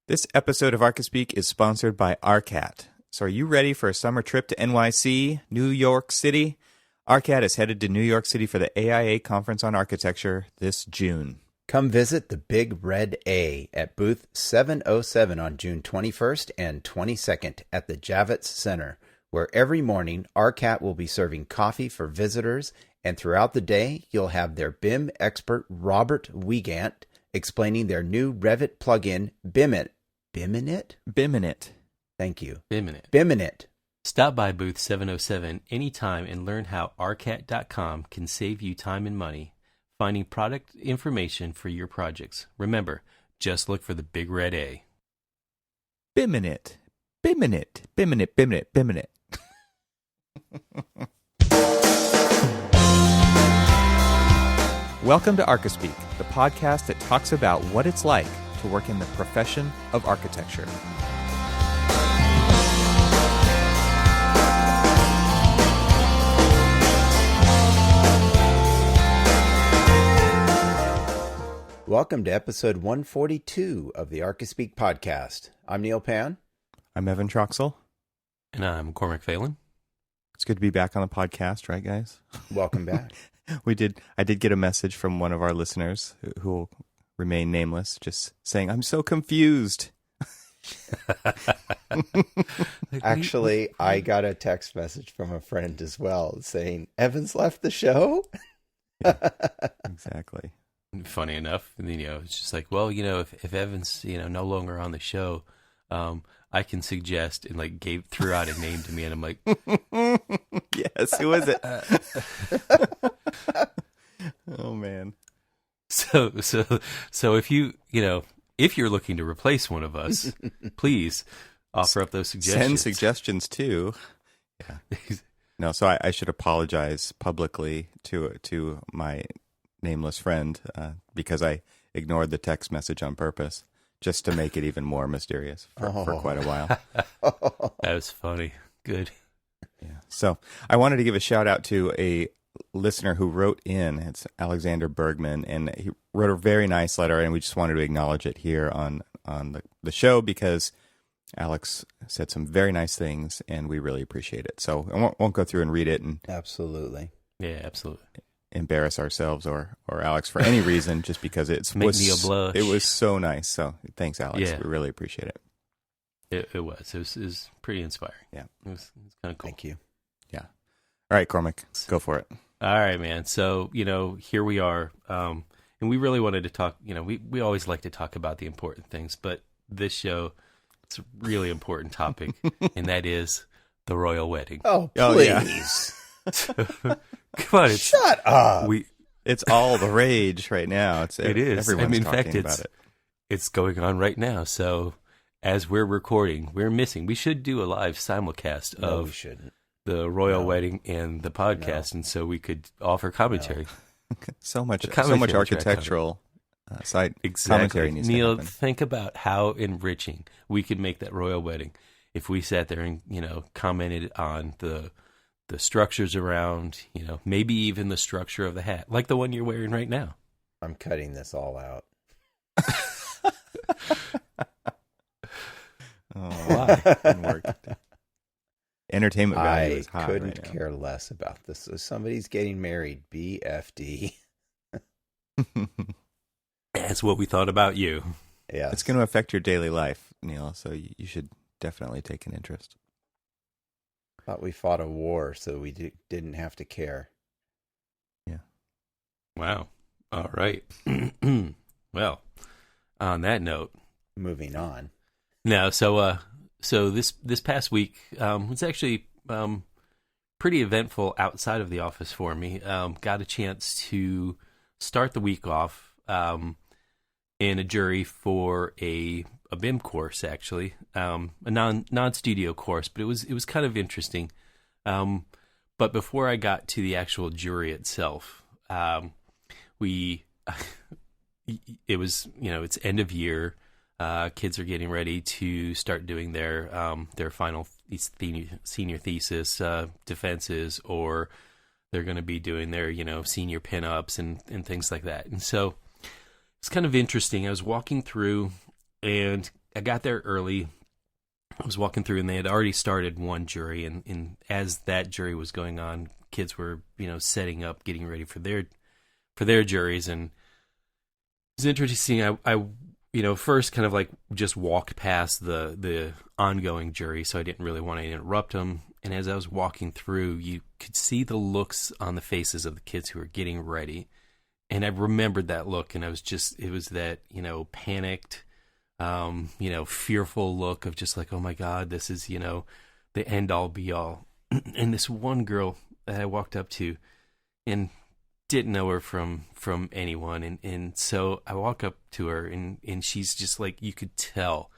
This episode of Archispeak is sponsored by ARCAT. So are you ready for a summer trip to NYC, New York City? ARCAT is headed to New York City for the AIA Conference on Architecture this June. Come visit the Big Red A at booth 707 on June 21st and 22nd at the Javits Center, where every morning ARCAT will be serving coffee for visitors, and throughout the day you'll have their BIM expert Robert Wiegand explaining their new Revit plugin BIMinit. BIMinit. Thank you. BIMinit. Stop by booth 707 anytime and learn how arcat.com can save you time and money finding product information for your projects. Remember, just look for the Big Red A. BIMinit. BIMinit. BIMinit. BIMinit. BIMinit. Welcome to Archispeak, the podcast that talks about what it's like to work in the profession of architecture. Welcome to episode 142 of the Archispeak podcast. I'm Neil Pan. I'm Evan Troxel. And I'm Cormac Phelan. It's good to be back on the podcast, right, guys? Welcome back. I did get a message from one of our listeners who will remain nameless, just saying, I'm so confused. Actually, I got a text message from a friend as well saying, Evan's left the show? Yeah, exactly. Funny enough, it's just like, well, if Evan's, no longer on the show, I can suggest, and threw out a name to me, and I'm like, yes, who is it? Oh man. So if if you're looking to replace one of us, please offer up those suggestions. Send suggestions too. Yeah. No, so I should apologize publicly to my nameless friend because I ignored the text message on purpose, just to make it even more mysterious for quite a while. That was funny. Good. Yeah. So I wanted to give a shout out to a listener who wrote in. It's Alexander Bergman, and he wrote a very nice letter, and we just wanted to acknowledge it here on the show because Alex said some very nice things, and we really appreciate it. So I won't go through and read it and absolutely, embarrass ourselves or Alex for any reason, just because it was so nice. So thanks, Alex. Yeah. We really appreciate it. It was pretty inspiring. Yeah, it was kind of cool. Thank you. Yeah. All right, Cormac, go for it. All right, man. So here we are, and we really wanted to talk. We always like to talk about the important things, but this show, it's a really important topic, and that is the royal wedding. Oh, please. Yeah. Come on, shut up. It's all the rage right now. It is. Everyone's talking about it. It's going on right now. So as we're recording, we're missing. We should do a live simulcast of we shouldn't. The royal wedding and the podcast, and so we could offer commentary. So much architectural side commentary needs Neil, to happen. think about how enriching we could make that royal wedding if we sat there and commented on the structures around, maybe even the structure of the hat, like the one you're wearing right now. I'm cutting this all out. Why? Didn't work. Entertainment value is high. I couldn't care less about this. So somebody's getting married. BFD. That's what we thought about you. Yeah, it's going to affect your daily life, Neil. So you should definitely take an interest. Thought we fought a war, so we didn't have to care. Yeah. Wow. All right. Well, on that note, moving on. No, so this past week was actually pretty eventful outside of the office for me. Got a chance to start the week off in a jury for a BIM course, actually, a non-studio course, but it was kind of interesting. But before I got to the actual jury itself, it was it's end of year. Kids are getting ready to start doing their final senior thesis defenses, or they're going to be doing their senior pinups and things like that. And so it's kind of interesting. I was walking through, and I got there early. I was walking through, and they had already started one jury, and as that jury was going on, kids were, setting up, getting ready for their juries, and it was interesting. I first kind of like just walked past the ongoing jury, so I didn't really want to interrupt them. And as I was walking through, you could see the looks on the faces of the kids who were getting ready, and I remembered that look, and it was that panicked, fearful look of just like, oh my God, this is, the end all be all. And this one girl that I walked up to and didn't know her from anyone. And so I walk up to her and she's just like, you could tell,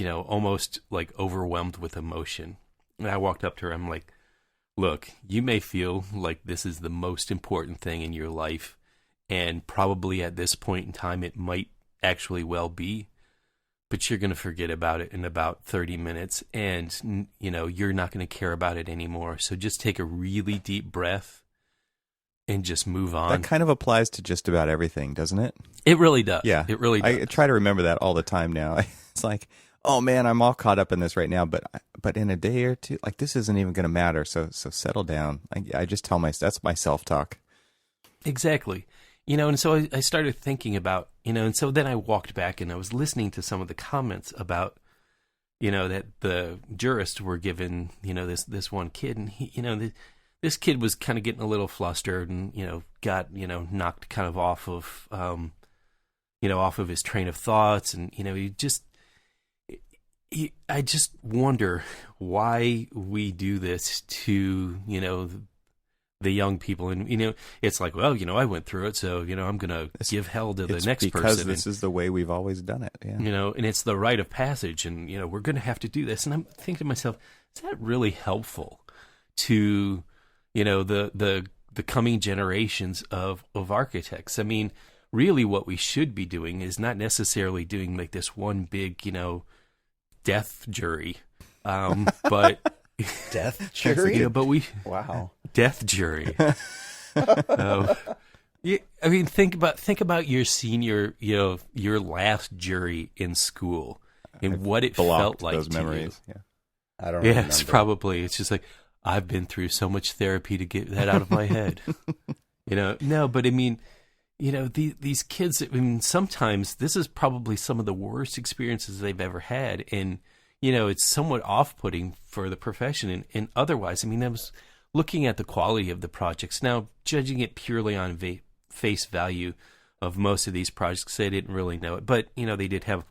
almost like overwhelmed with emotion. And I walked up to her. I'm like, look, you may feel like this is the most important thing in your life. And probably at this point in time, it might actually well be. But you're going to forget about it in about 30 minutes, and, you're not going to care about it anymore. So just take a really deep breath and just move on. That kind of applies to just about everything, doesn't it? It really does. Yeah. It really does. I try to remember that all the time now. It's like, oh man, I'm all caught up in this right now, but in a day or two, like this isn't even going to matter. So settle down. I just tell that's my self-talk. Exactly. And so I started thinking about, and so then I walked back and I was listening to some of the comments about, that the jurists were given, this one kid, and he, this kid was kind of getting a little flustered and, got, knocked kind of off of, off of his train of thoughts. And, I just wonder why we do this to, the young people. And, it's like, well, I went through it, so, I'm going to give hell to the next person. Because this is the way we've always done it. Yeah. And it's the rite of passage, and, we're going to have to do this. And I'm thinking to myself, is that really helpful to, the coming generations of architects? I mean, really what we should be doing is not necessarily doing like this one big, death jury, but... Death jury? But wow. Death jury. Yeah, I mean, think about your senior, your last jury in school and what it felt like those to memories. you. Yeah. I don't remember. Yes, probably. It's just like, I've been through so much therapy to get that out of my head. No, but I mean, these kids, I mean, sometimes this is probably some of the worst experiences they've ever had. And, it's somewhat off-putting for the profession and otherwise. I mean, I was looking at the quality of the projects. Now, judging it purely on face value of most of these projects, I didn't really know it. But, they did have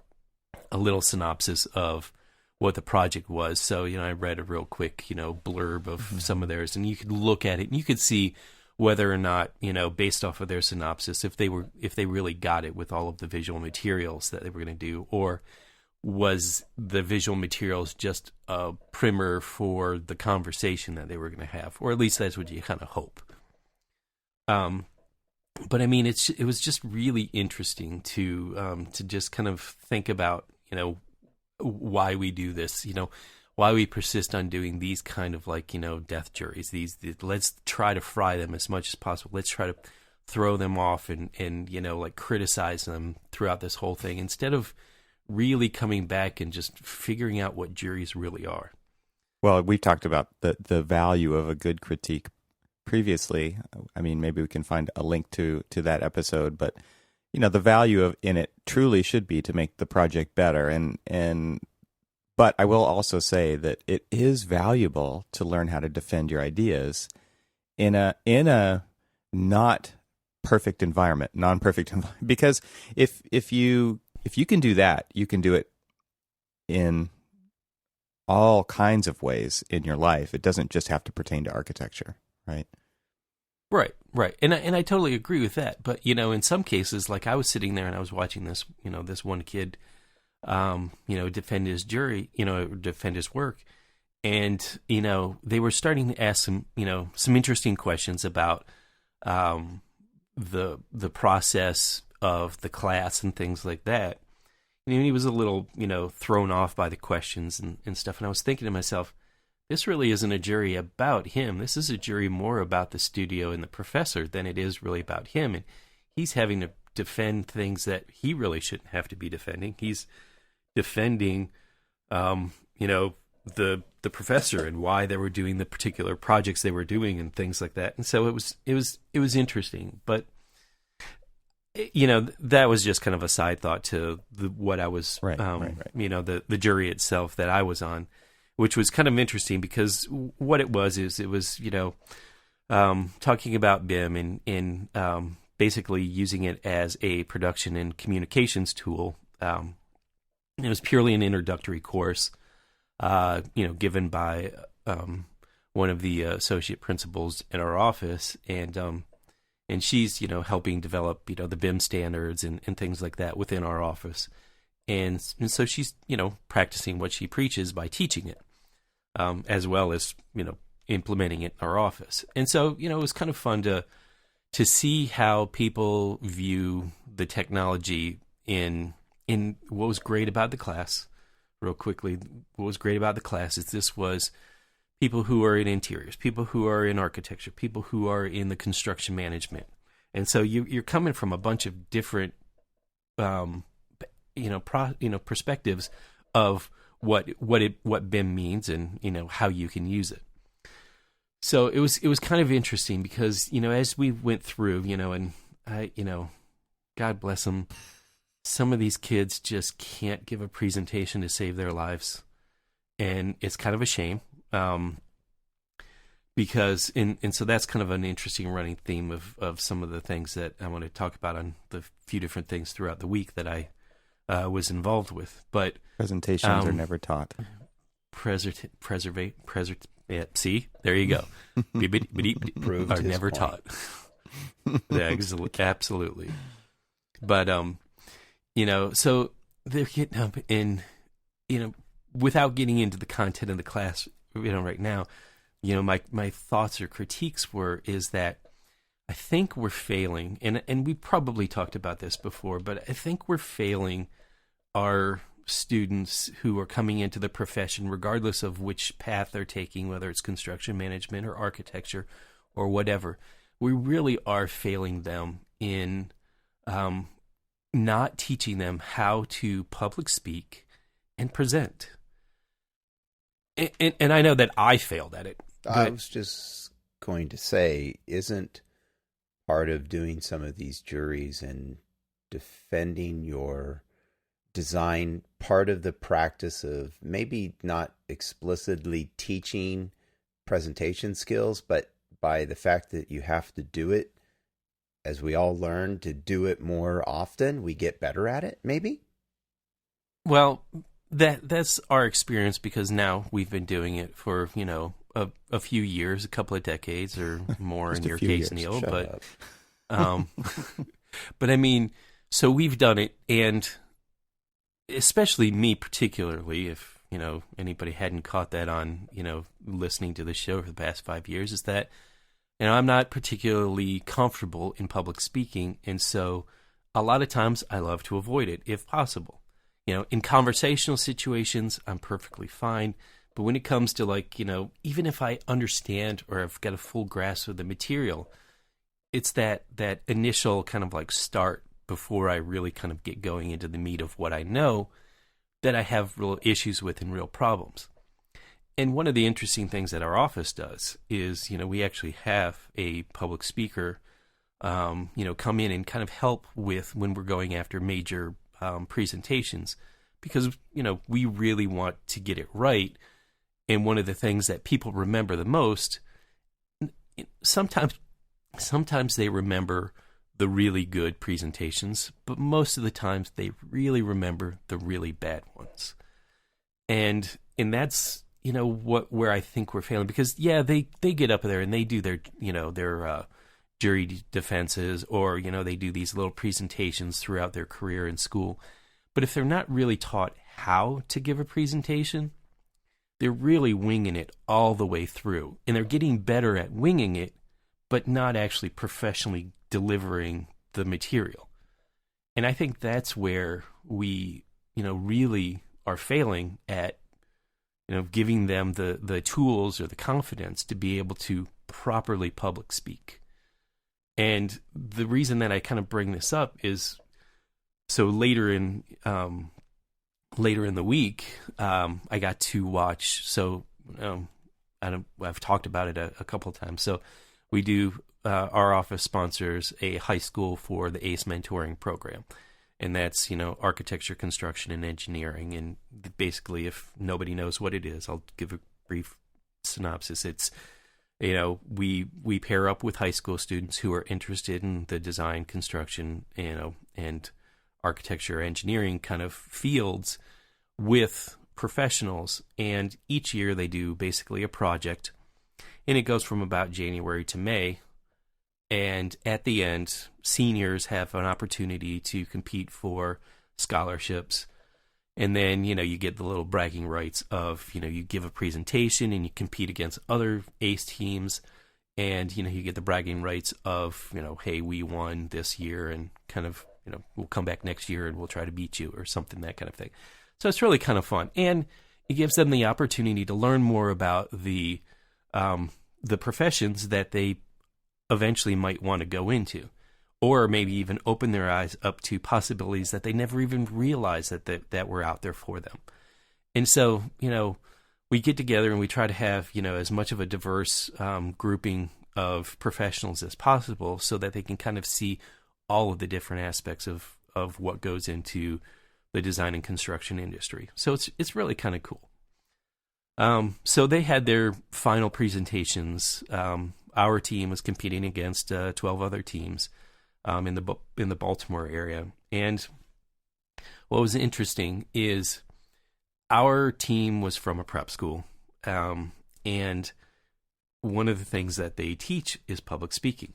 a little synopsis of what the project was. So, I read a real quick, blurb of some of theirs. And you could look at it and you could see whether or not, based off of their synopsis, if they really got it with all of the visual materials that they were going to do, or was the visual materials just a primer for the conversation that they were going to have, or at least that's what you kind of hope. But I mean, it was just really interesting to just kind of think about, why we do this, why we persist on doing these kind of like, death juries. Let's try to fry them as much as possible. Let's try to throw them off and like criticize them throughout this whole thing instead of really coming back and just figuring out what juries really are. Well, we've talked about the value of a good critique previously. I mean, maybe we can find a link to that episode, but the value in it truly should be to make the project better. But I will also say that it is valuable to learn how to defend your ideas in a not perfect environment, non-perfect environment. Because if you can do that, you can do it in all kinds of ways in your life. It doesn't just have to pertain to architecture, right? Right. And I totally agree with that. But, in some cases, like I was sitting there and I was watching this, this one kid, defend his jury, defend his work. And, they were starting to ask some interesting questions about the process of the class and things like that. And he was a little, thrown off by the questions and stuff. And I was thinking to myself, this really isn't a jury about him. This is a jury more about the studio and the professor than it is really about him. And he's having to defend things that he really shouldn't have to be defending. He's defending, the professor and why they were doing the particular projects they were doing and things like that. And so it was interesting, but that was just kind of a side thought to what I was, right. The jury itself that I was on, which was kind of interesting because what it was talking about BIM and basically using it as a production and communications tool. It was purely an introductory course, given by one of the associate principals in our office, and she's helping develop the BIM standards and things like that within our office, and so she's practicing what she preaches by teaching it, as well as implementing it in our office. And so it was kind of fun to see how people view the technology in what was great about the class. Real quickly, what was great about the class is this was people who are in interiors, people who are in architecture, people who are in the construction management. And so you're coming from a bunch of different perspectives of what BIM means and how you can use it. So it was kind of interesting because as we went through, and I God bless them, some of these kids just can't give a presentation to save their lives, and it's kind of a shame, because so that's kind of an interesting running theme of some of the things that I want to talk about on the few different things throughout the week that I was involved with. But presentations are never taught. Yeah, see, there you go. Are never taught. Yeah, absolutely. But so they're getting up and without getting into the content of the class, right now, my thoughts or critiques is that I think we're failing, and we probably talked about this before, but I think we're failing our students who are coming into the profession, regardless of which path they're taking, whether it's construction management or architecture or whatever. We really are failing them in not teaching them how to public speak and present. And I know that I failed at it. I was just going to say, isn't part of doing some of these juries and defending your design part of the practice of maybe not explicitly teaching presentation skills, but by the fact that you have to do it, as we all learn to do it more often, we get better at it, maybe? Well, that's our experience, because now we've been doing it for, a few years, a couple of decades or more in your case, years. Neil. Shut up. But I mean, so we've done it, and especially me particularly, if anybody hadn't caught that on listening to the show for the past 5 years, is that I'm not particularly comfortable in public speaking, and so a lot of times I love to avoid it if possible. In conversational situations, I'm perfectly fine, but when it comes to even if I understand or I've got a full grasp of the material, it's that initial kind of start before I really kind of get going into the meat of what I know that I have real issues with and real problems. And one of the interesting things that our office does is, we actually have a public speaker, come in and kind of help with when we're going after major presentations, because, we really want to get it right. And one of the things that people remember the most, sometimes they remember the really good presentations, but most of the times they really remember the really bad ones. And that's, where I think we're failing, because they get up there and they do their jury defenses, or they do these little presentations throughout their career in school. But if they're not really taught how to give a presentation, they're really winging it all the way through, and they're getting better at winging it, but not actually professionally delivering the material. And I think that's where we, really are failing at, giving them the tools or the confidence to be able to properly public speak. And the reason that I kind of bring this up is, so later in later in the week, I got to watch. So I've talked about it a couple of times. So we do. Our office sponsors a high school for the ACE mentoring program, and that's architecture, construction, and engineering. And basically, if nobody knows what it is, I'll give a brief synopsis. It's we pair up with high school students who are interested in the design, construction, and architecture, engineering kind of fields with professionals, and each year they do basically a project, and it goes from about January to May. And at the end, seniors have an opportunity to compete for scholarships. And then, you get the little bragging rights of, you give a presentation and you compete against other ACE teams. And, you get the bragging rights of, hey, we won this year and kind of, we'll come back next year and we'll try to beat you or something, that kind of thing. So it's really kind of fun. And it gives them the opportunity to learn more about the professions that they eventually might want to go into, or maybe even open their eyes up to possibilities that they never even realized that were out there for them. And so, we get together and we try to have, as much of a diverse grouping of professionals as possible so that they can kind of see all of the different aspects of what goes into the design and construction industry. So it's really kind of cool. So they had their final presentations. Our team was competing against 12 other teams in the Baltimore area. And what was interesting is our team was from a prep school. And one of the things that they teach is public speaking.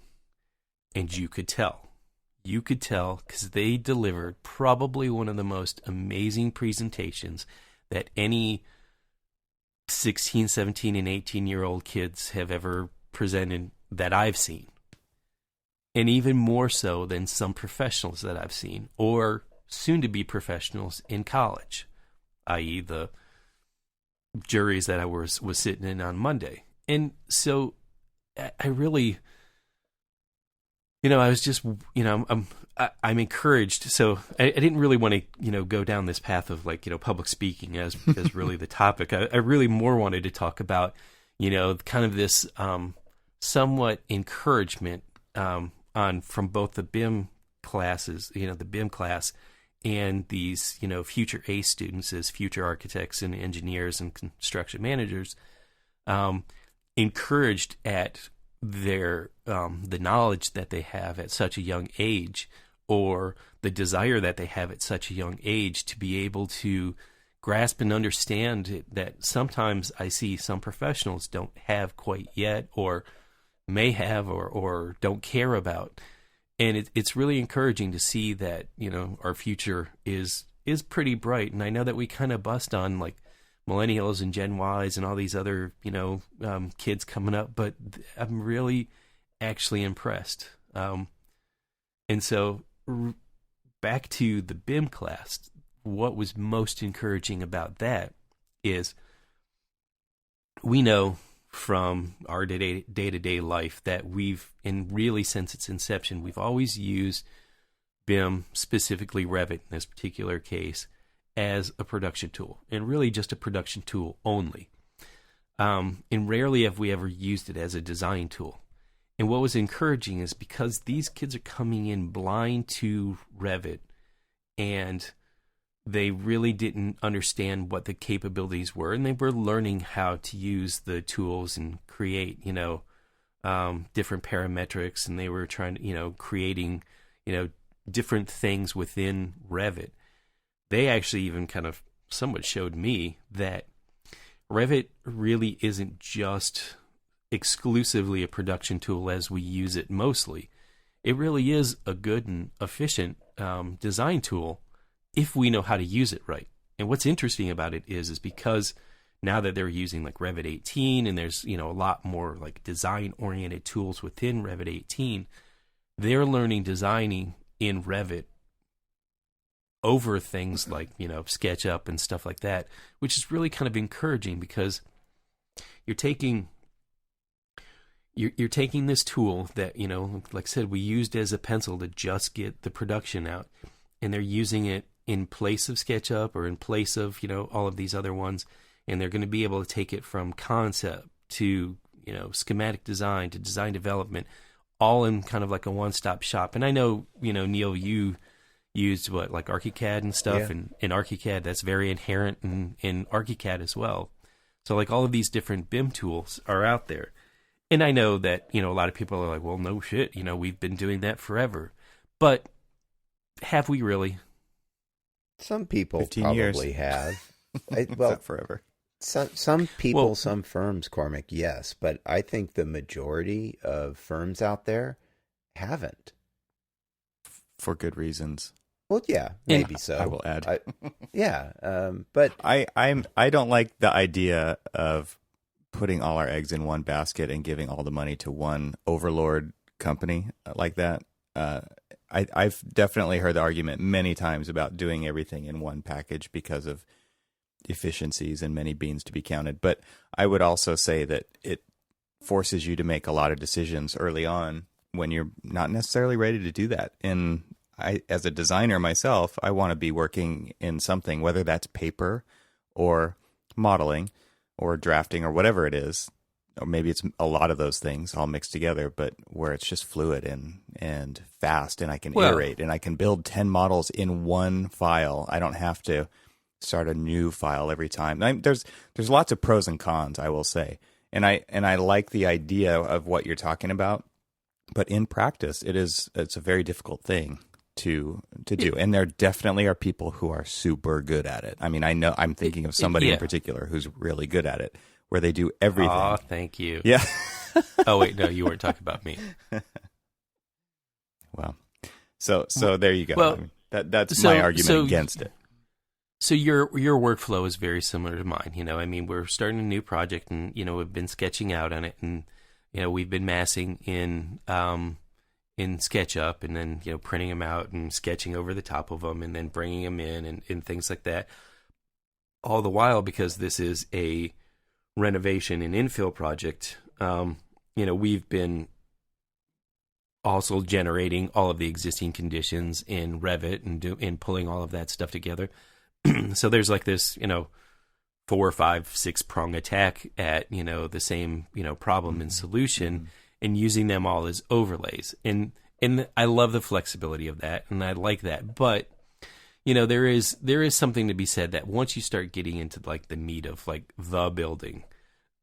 And you could tell because they delivered probably one of the most amazing presentations that any 16, 17, and 18-year-old kids have ever presented that I've seen, and even more so than some professionals that I've seen, or soon-to-be professionals in college, i.e. the juries that I was sitting in on Monday. And so I really, I was just, I'm encouraged. So I didn't really want to, go down this path of public speaking as really the topic. I really more wanted to talk about, kind of this somewhat encouragement from both the BIM classes, the BIM class, and these, future ACE students as future architects and engineers and construction managers, encouraged at their the knowledge that they have at such a young age, or the desire that they have at such a young age to be able to grasp and understand it, that sometimes I see some professionals don't have quite yet, or may have, or don't care about. And it's really encouraging to see that, our future is pretty bright. And I know that we kind of bust on millennials and Gen Ys and all these other, kids coming up, but I'm really actually impressed. And so back to the BIM class, what was most encouraging about that is we know from our day-to-day life that and really since its inception, we've always used BIM, specifically Revit in this particular case, as a production tool, and really just a production tool only. And rarely have we ever used it as a design tool. And what was encouraging is because these kids are coming in blind to Revit, and they really didn't understand what the capabilities were, and they were learning how to use the tools and create, different parametrics, and they were trying to, creating, different things within Revit. They actually even kind of somewhat showed me that Revit really isn't just exclusively a production tool as we use it mostly. It really is a good and efficient design tool if we know how to use it right. And what's interesting about it is because now that they're using Revit 18, and there's, a lot more design-oriented tools within Revit 18, they're learning designing in Revit over things like, SketchUp and stuff like that, which is really kind of encouraging because you're taking this tool that, like I said, we used as a pencil to just get the production out, and they're using it in place of SketchUp or in place of, all of these other ones. And they're going to be able to take it from concept to, schematic design to design development, all in kind of like a one-stop shop. And I know, Neil, you used like Archicad and stuff, Yeah. and in Archicad, that's very inherent in Archicad as well. So like all of these different BIM tools are out there. And I know that, a lot of people are like, well, no shit, we've been doing that forever. But have we really? Some people 15 probably years. have. It's Well, not forever. some people, Well- some firms, Cormac, yes, but I think the majority of firms out there haven't. For good reasons. Well, yeah, maybe so. I will add. But I don't like the idea of putting all our eggs in one basket and giving all the money to one overlord company like that. I've definitely heard the argument many times about doing everything in one package because of efficiencies and many beans to be counted. But I would also say that it forces you to make a lot of decisions early on when you're not necessarily ready to do that. And as a designer myself, I want to be working in something, whether that's paper or modeling or drafting or whatever it is, or maybe it's a lot of those things all mixed together, but where it's just fluid and fast, and I can iterate, and I can build 10 models in one file. I don't have to start a new file every time. There's lots of pros and cons, I will say, and I like the idea of what you're talking about, but in practice, it's a very difficult thing to do, and there definitely are people who are super good at it. I mean, I know I'm thinking of somebody in particular who's really good at it, where they do everything. Oh, thank you. Yeah. Oh wait, no, you weren't talking about me. Well, so there you go. Well, I mean, that's my argument against it. So your workflow is very similar to mine. I mean, we're starting a new project, and we've been sketching out on it, and we've been massing in SketchUp, and then printing them out and sketching over the top of them, and then bringing them in and things like that. All the while, because this is a renovation and infill project, we've been also generating all of the existing conditions in Revit and pulling all of that stuff together. So there's like this, 4, 5, 6 prong attack at, the same, problem and solution, and using them all as overlays. And I love the flexibility of that, and I like that. But, there is something to be said that once you start getting into like the meat of like the building,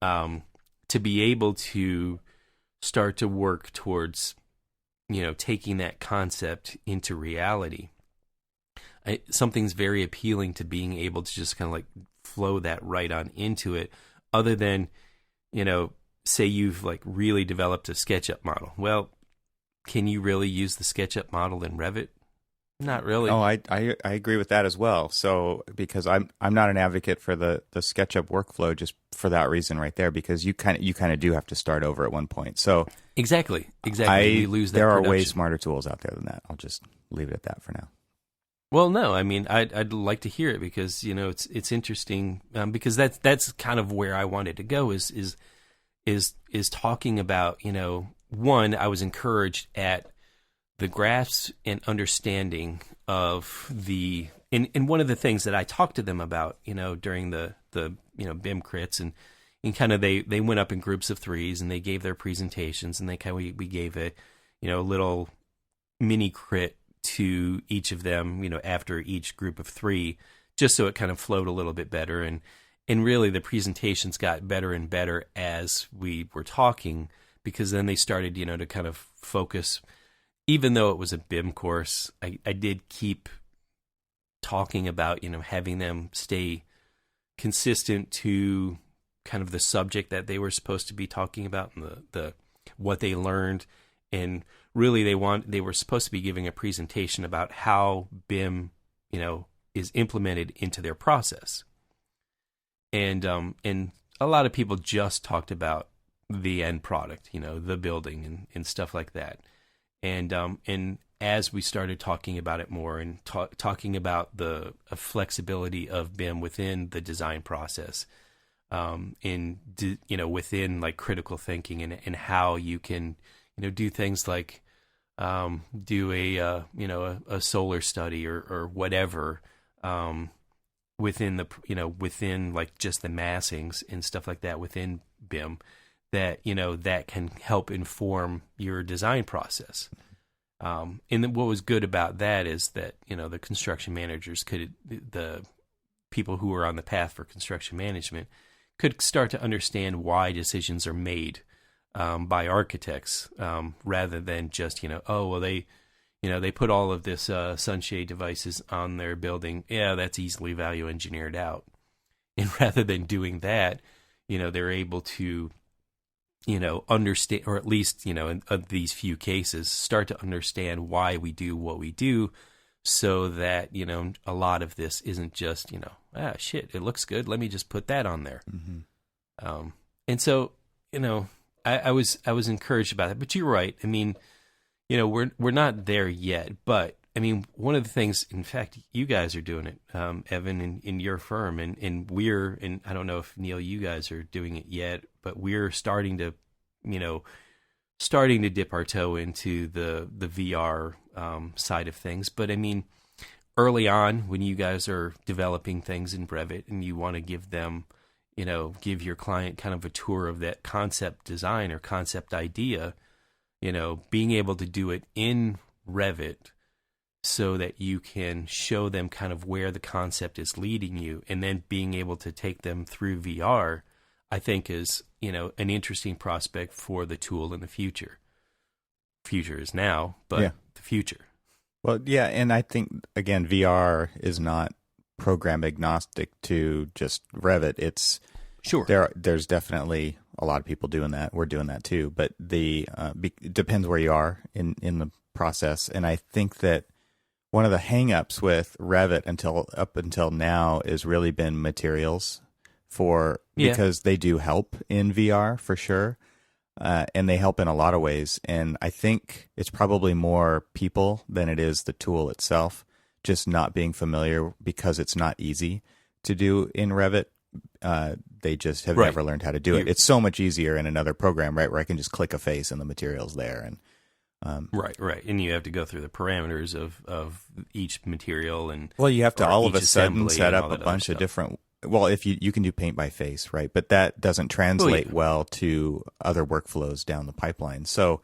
to be able to start to work towards, taking that concept into reality, something's very appealing to being able to just kind of like flow that right on into it, other than, say you've like really developed a SketchUp model. Well, can you really use the SketchUp model in Revit? Not really. Oh, I agree with that as well. So because I'm not an advocate for the SketchUp workflow just for that reason right there, because you kind of do have to start over at one point. So exactly. We lose that. There are production. way smarter tools out there than that. I'll just leave it at that for now. Well, no, I mean, I'd like to hear it, because it's interesting, because that's kind of where I wanted to go is talking about, one, I was encouraged at the grasp and understanding of and one of the things that I talked to them about, during the BIM crits, and kind of they went up in groups of 3s, and they gave their presentations, and we gave a little mini crit to each of them, after each group of 3, just so it kind of flowed a little bit better. And really the presentations got better and better as we were talking, because then they started, to kind of focus. Even though it was a BIM course, I did keep talking about, having them stay consistent to kind of the subject that they were supposed to be talking about, and the what they learned. And really they were supposed to be giving a presentation about how BIM, is implemented into their process. And a lot of people just talked about the end product, the building and stuff like that. And as we started talking about it more, and talking about the flexibility of BIM within the design process, within like critical thinking, and how you can, do things like do a solar study or whatever, within the, within like just the massings and stuff like that within BIM, that, that can help inform your design process. And then what was good about that is that, the construction managers the people who are on the path for construction management could start to understand why decisions are made by architects, rather than just, they put all of this sunshade devices on their building. Yeah, that's easily value engineered out. And rather than doing that, they're able to, understand, or at least, in these few cases, start to understand why we do what we do, so that, a lot of this isn't just, shit, it looks good, let me just put that on there. Mm-hmm. And so, I was encouraged about it. But you're right. I mean, we're not there yet. But I mean, one of the things, in fact, you guys are doing it, Evan, in your firm, and I don't know if Neil, you guys are doing it yet, but we're starting to dip our toe into the VR side of things. But I mean, early on, when you guys are developing things in Revit and you want to give them, give your client kind of a tour of that concept design or concept idea, being able to do it in Revit so that you can show them kind of where the concept is leading you, and then being able to take them through VR, I think is, an interesting prospect for the tool in the future. Future is now, but the future. Well, yeah, and I think, again, VR is not program agnostic to just Revit. It's sure there's definitely a lot of people doing that. We're doing that too, but it depends where you are in the process. And I think that one of the hangups with Revit up until now has really been materials, because they do help in VR for sure. And they help in a lot of ways. And I think it's probably more people than it is the tool itself, just not being familiar, because it's not easy to do in Revit. They just have never learned how to do it. It's so much easier in another program, right, where I can just click a face and the material's there. And Right. And you have to go through the parameters of each material. Well, you have to all of a sudden set up a bunch of different... Well, if you can do paint by face, right? But that doesn't translate well to other workflows down the pipeline. So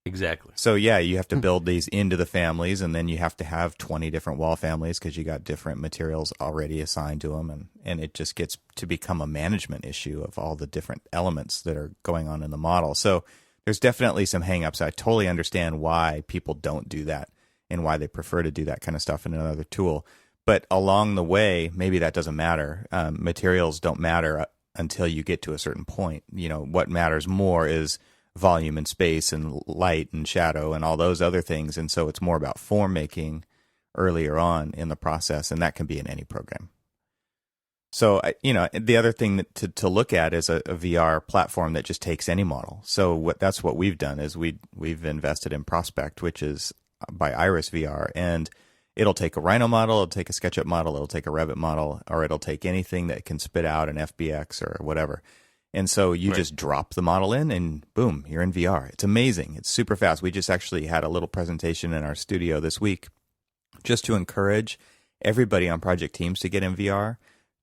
exactly. So yeah, you have to build these into the families, and then you have to have 20 different wall families because you got different materials already assigned to them, and it just gets to become a management issue of all the different elements that are going on in the model. So there's definitely some hangups. I totally understand why people don't do that and why they prefer to do that kind of stuff in another tool. But along the way, maybe that doesn't matter. Materials don't matter until you get to a certain point. What matters more is volume and space and light and shadow and all those other things. And so it's more about form making earlier on in the process, and that can be in any program. So, the other thing to look at is a VR platform that just takes any model. So that's what we've done is we've invested in Prospect, which is by Iris VR, and it'll take a Rhino model, it'll take a SketchUp model, it'll take a Revit model, or it'll take anything that can spit out an FBX or whatever. And so you just drop the model in and boom, you're in VR. It's amazing. It's super fast. We just actually had a little presentation in our studio this week just to encourage everybody on project teams to get in VR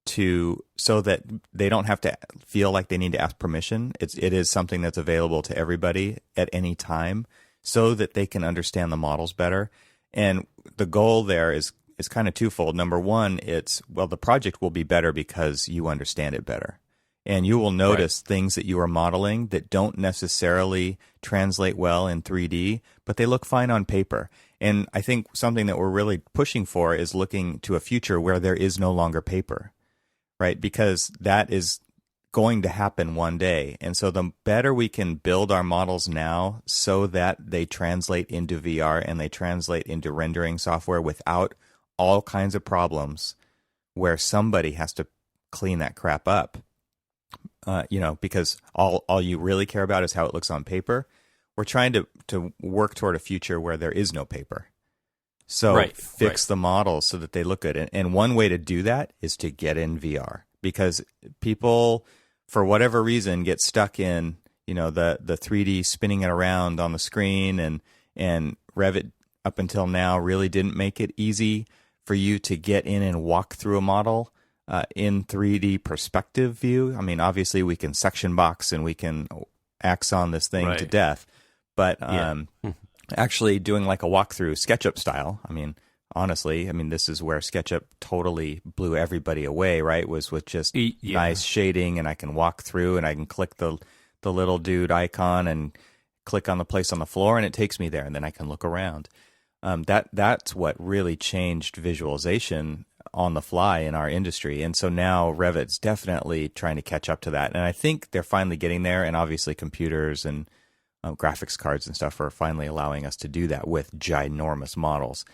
so that they don't have to feel like they need to ask permission. It is something that's available to everybody at any time so that they can understand the models better. And the goal there is kind of twofold. Number one, the project will be better because you understand it better. And you will notice things that you are modeling that don't necessarily translate well in 3D, but they look fine on paper. And I think something that we're really pushing for is looking to a future where there is no longer paper, right? Because that is going to happen one day. And so the better we can build our models now so that they translate into VR and they translate into rendering software without all kinds of problems where somebody has to clean that crap up, because all you really care about is how it looks on paper. We're trying to work toward a future where there is no paper. So fix the models so that they look good. And one way to do that is to get in VR, because people, for whatever reason, get stuck in, the 3D spinning it around on the screen, and Revit up until now really didn't make it easy for you to get in and walk through a model in 3D perspective view. I mean, obviously we can section box and we can axon this thing to death, but actually doing like a walkthrough SketchUp style, I mean, honestly, I mean, this is where SketchUp totally blew everybody away, right? Was with just nice shading, and I can walk through and I can click the little dude icon and click on the place on the floor, and it takes me there, and then I can look around. That's what really changed visualization on the fly in our industry. And so now Revit's definitely trying to catch up to that. And I think they're finally getting there, and obviously computers and graphics cards and stuff are finally allowing us to do that with ginormous models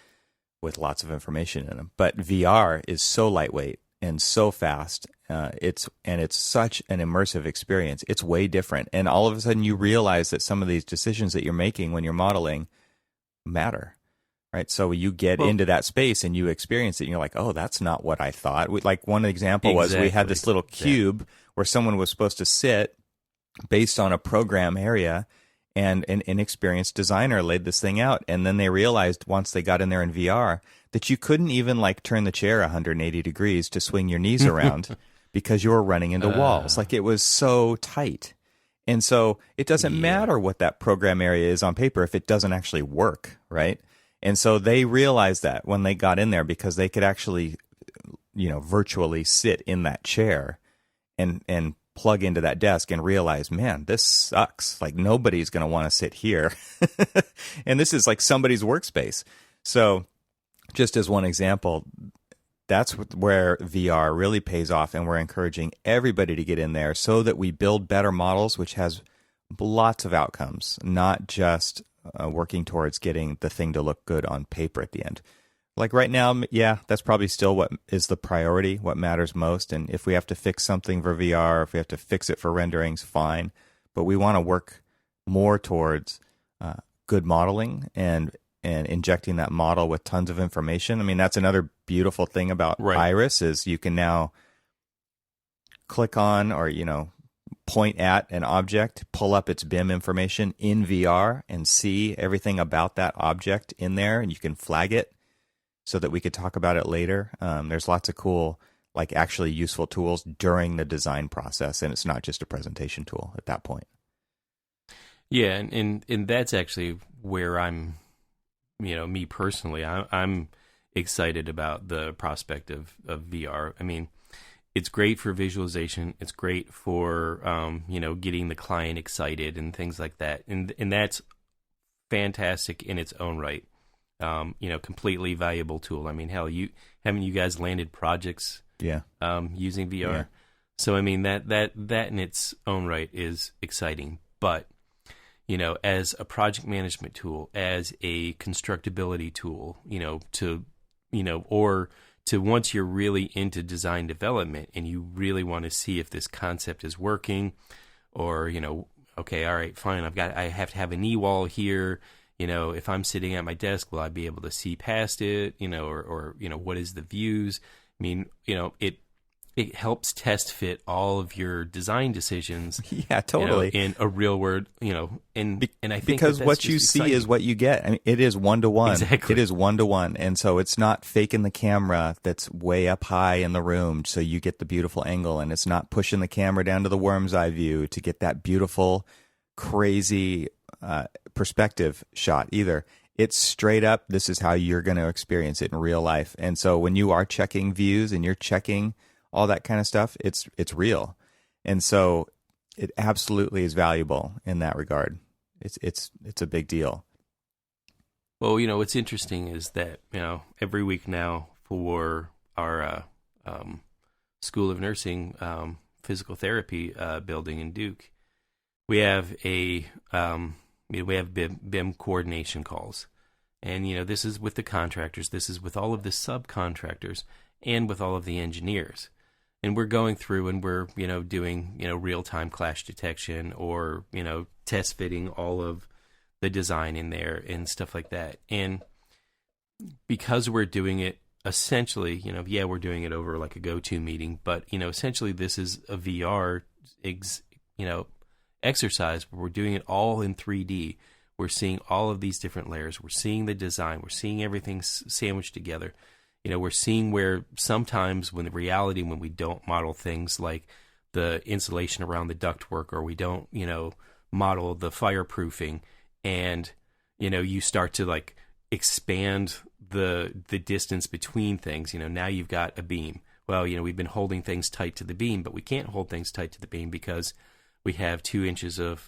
with lots of information in them. But VR is so lightweight and so fast. It's such an immersive experience. It's way different. And all of a sudden you realize that some of these decisions that you're making when you're modeling matter, right? So you get into that space and you experience it and you're like, oh, that's not what I thought. Like one example was we had this little cube where someone was supposed to sit based on a program area, and an inexperienced designer laid this thing out. And then they realized once they got in there in VR that you couldn't even like turn the chair 180 degrees to swing your knees around because you were running into walls. Like it was so tight. And so it doesn't matter what that program area is on paper if it doesn't actually work, right? And so they realized that when they got in there, because they could actually, virtually sit in that chair and plug into that desk and realize, man, this sucks. Like nobody's going to want to sit here. And this is like somebody's workspace. So just as one example, that's where VR really pays off. And we're encouraging everybody to get in there so that we build better models, which has lots of outcomes, not just working towards getting the thing to look good on paper at the end. Like right now, that's probably still what is the priority, what matters most. And if we have to fix something for VR, if we have to fix it for renderings, fine. But we want to work more towards good modeling and injecting that model with tons of information. I mean, that's another beautiful thing about Iris is you can now click on or, point at an object, pull up its BIM information in VR and see everything about that object in there, and you can flag it so that we could talk about it later. There's lots of cool, like actually useful tools during the design process, and it's not just a presentation tool at that point. Yeah, and that's actually where I'm, me personally, I'm excited about the prospect of VR. I mean, it's great for visualization. It's great for, getting the client excited and things like that. And that's fantastic in its own right. Completely valuable tool. I mean, hell, haven't you guys landed projects using VR? Yeah. So I mean that in its own right is exciting. But as a project management tool, as a constructability tool, or to once you're really into design development and you really want to see if this concept is working, or okay, all right, fine, I have to have a knee wall here. If I'm sitting at my desk, will I be able to see past it? Or what is the views? I mean, it helps test fit all of your design decisions. Yeah, totally. In a real world, and I think because that's what you exciting. See is what you get. I mean, it is 1-to-1. Exactly. It is 1-to-1, and so it's not faking the camera that's way up high in the room, so you get the beautiful angle, and it's not pushing the camera down to the worm's eye view to get that beautiful, crazy perspective shot either. It's straight up, this is how you're going to experience it in real life. And so when you are checking views and you're checking all that kind of stuff, it's real. And so it absolutely is valuable in that regard. It's a big deal. Well, what's interesting is that, every week now for our School of Nursing physical therapy building in Duke, we have we have BIM coordination calls. And, this is with the contractors. This is with all of the subcontractors and with all of the engineers. And we're going through and we're, doing, real-time clash detection or, test fitting all of the design in there and stuff like that. And because we're doing it essentially, we're doing it over like a go-to meeting, but, essentially this is a VR, exercise where we're doing it all in 3D. We're seeing all of these different layers. We're seeing the design. We're seeing everything sandwiched together. we're seeing where sometimes when the reality, when we don't model things like the insulation around the ductwork, or we don't, model the fireproofing, and, you start to like expand the distance between things. Now you've got a beam. Well, we've been holding things tight to the beam, but we can't hold things tight to the beam because we have 2 inches of,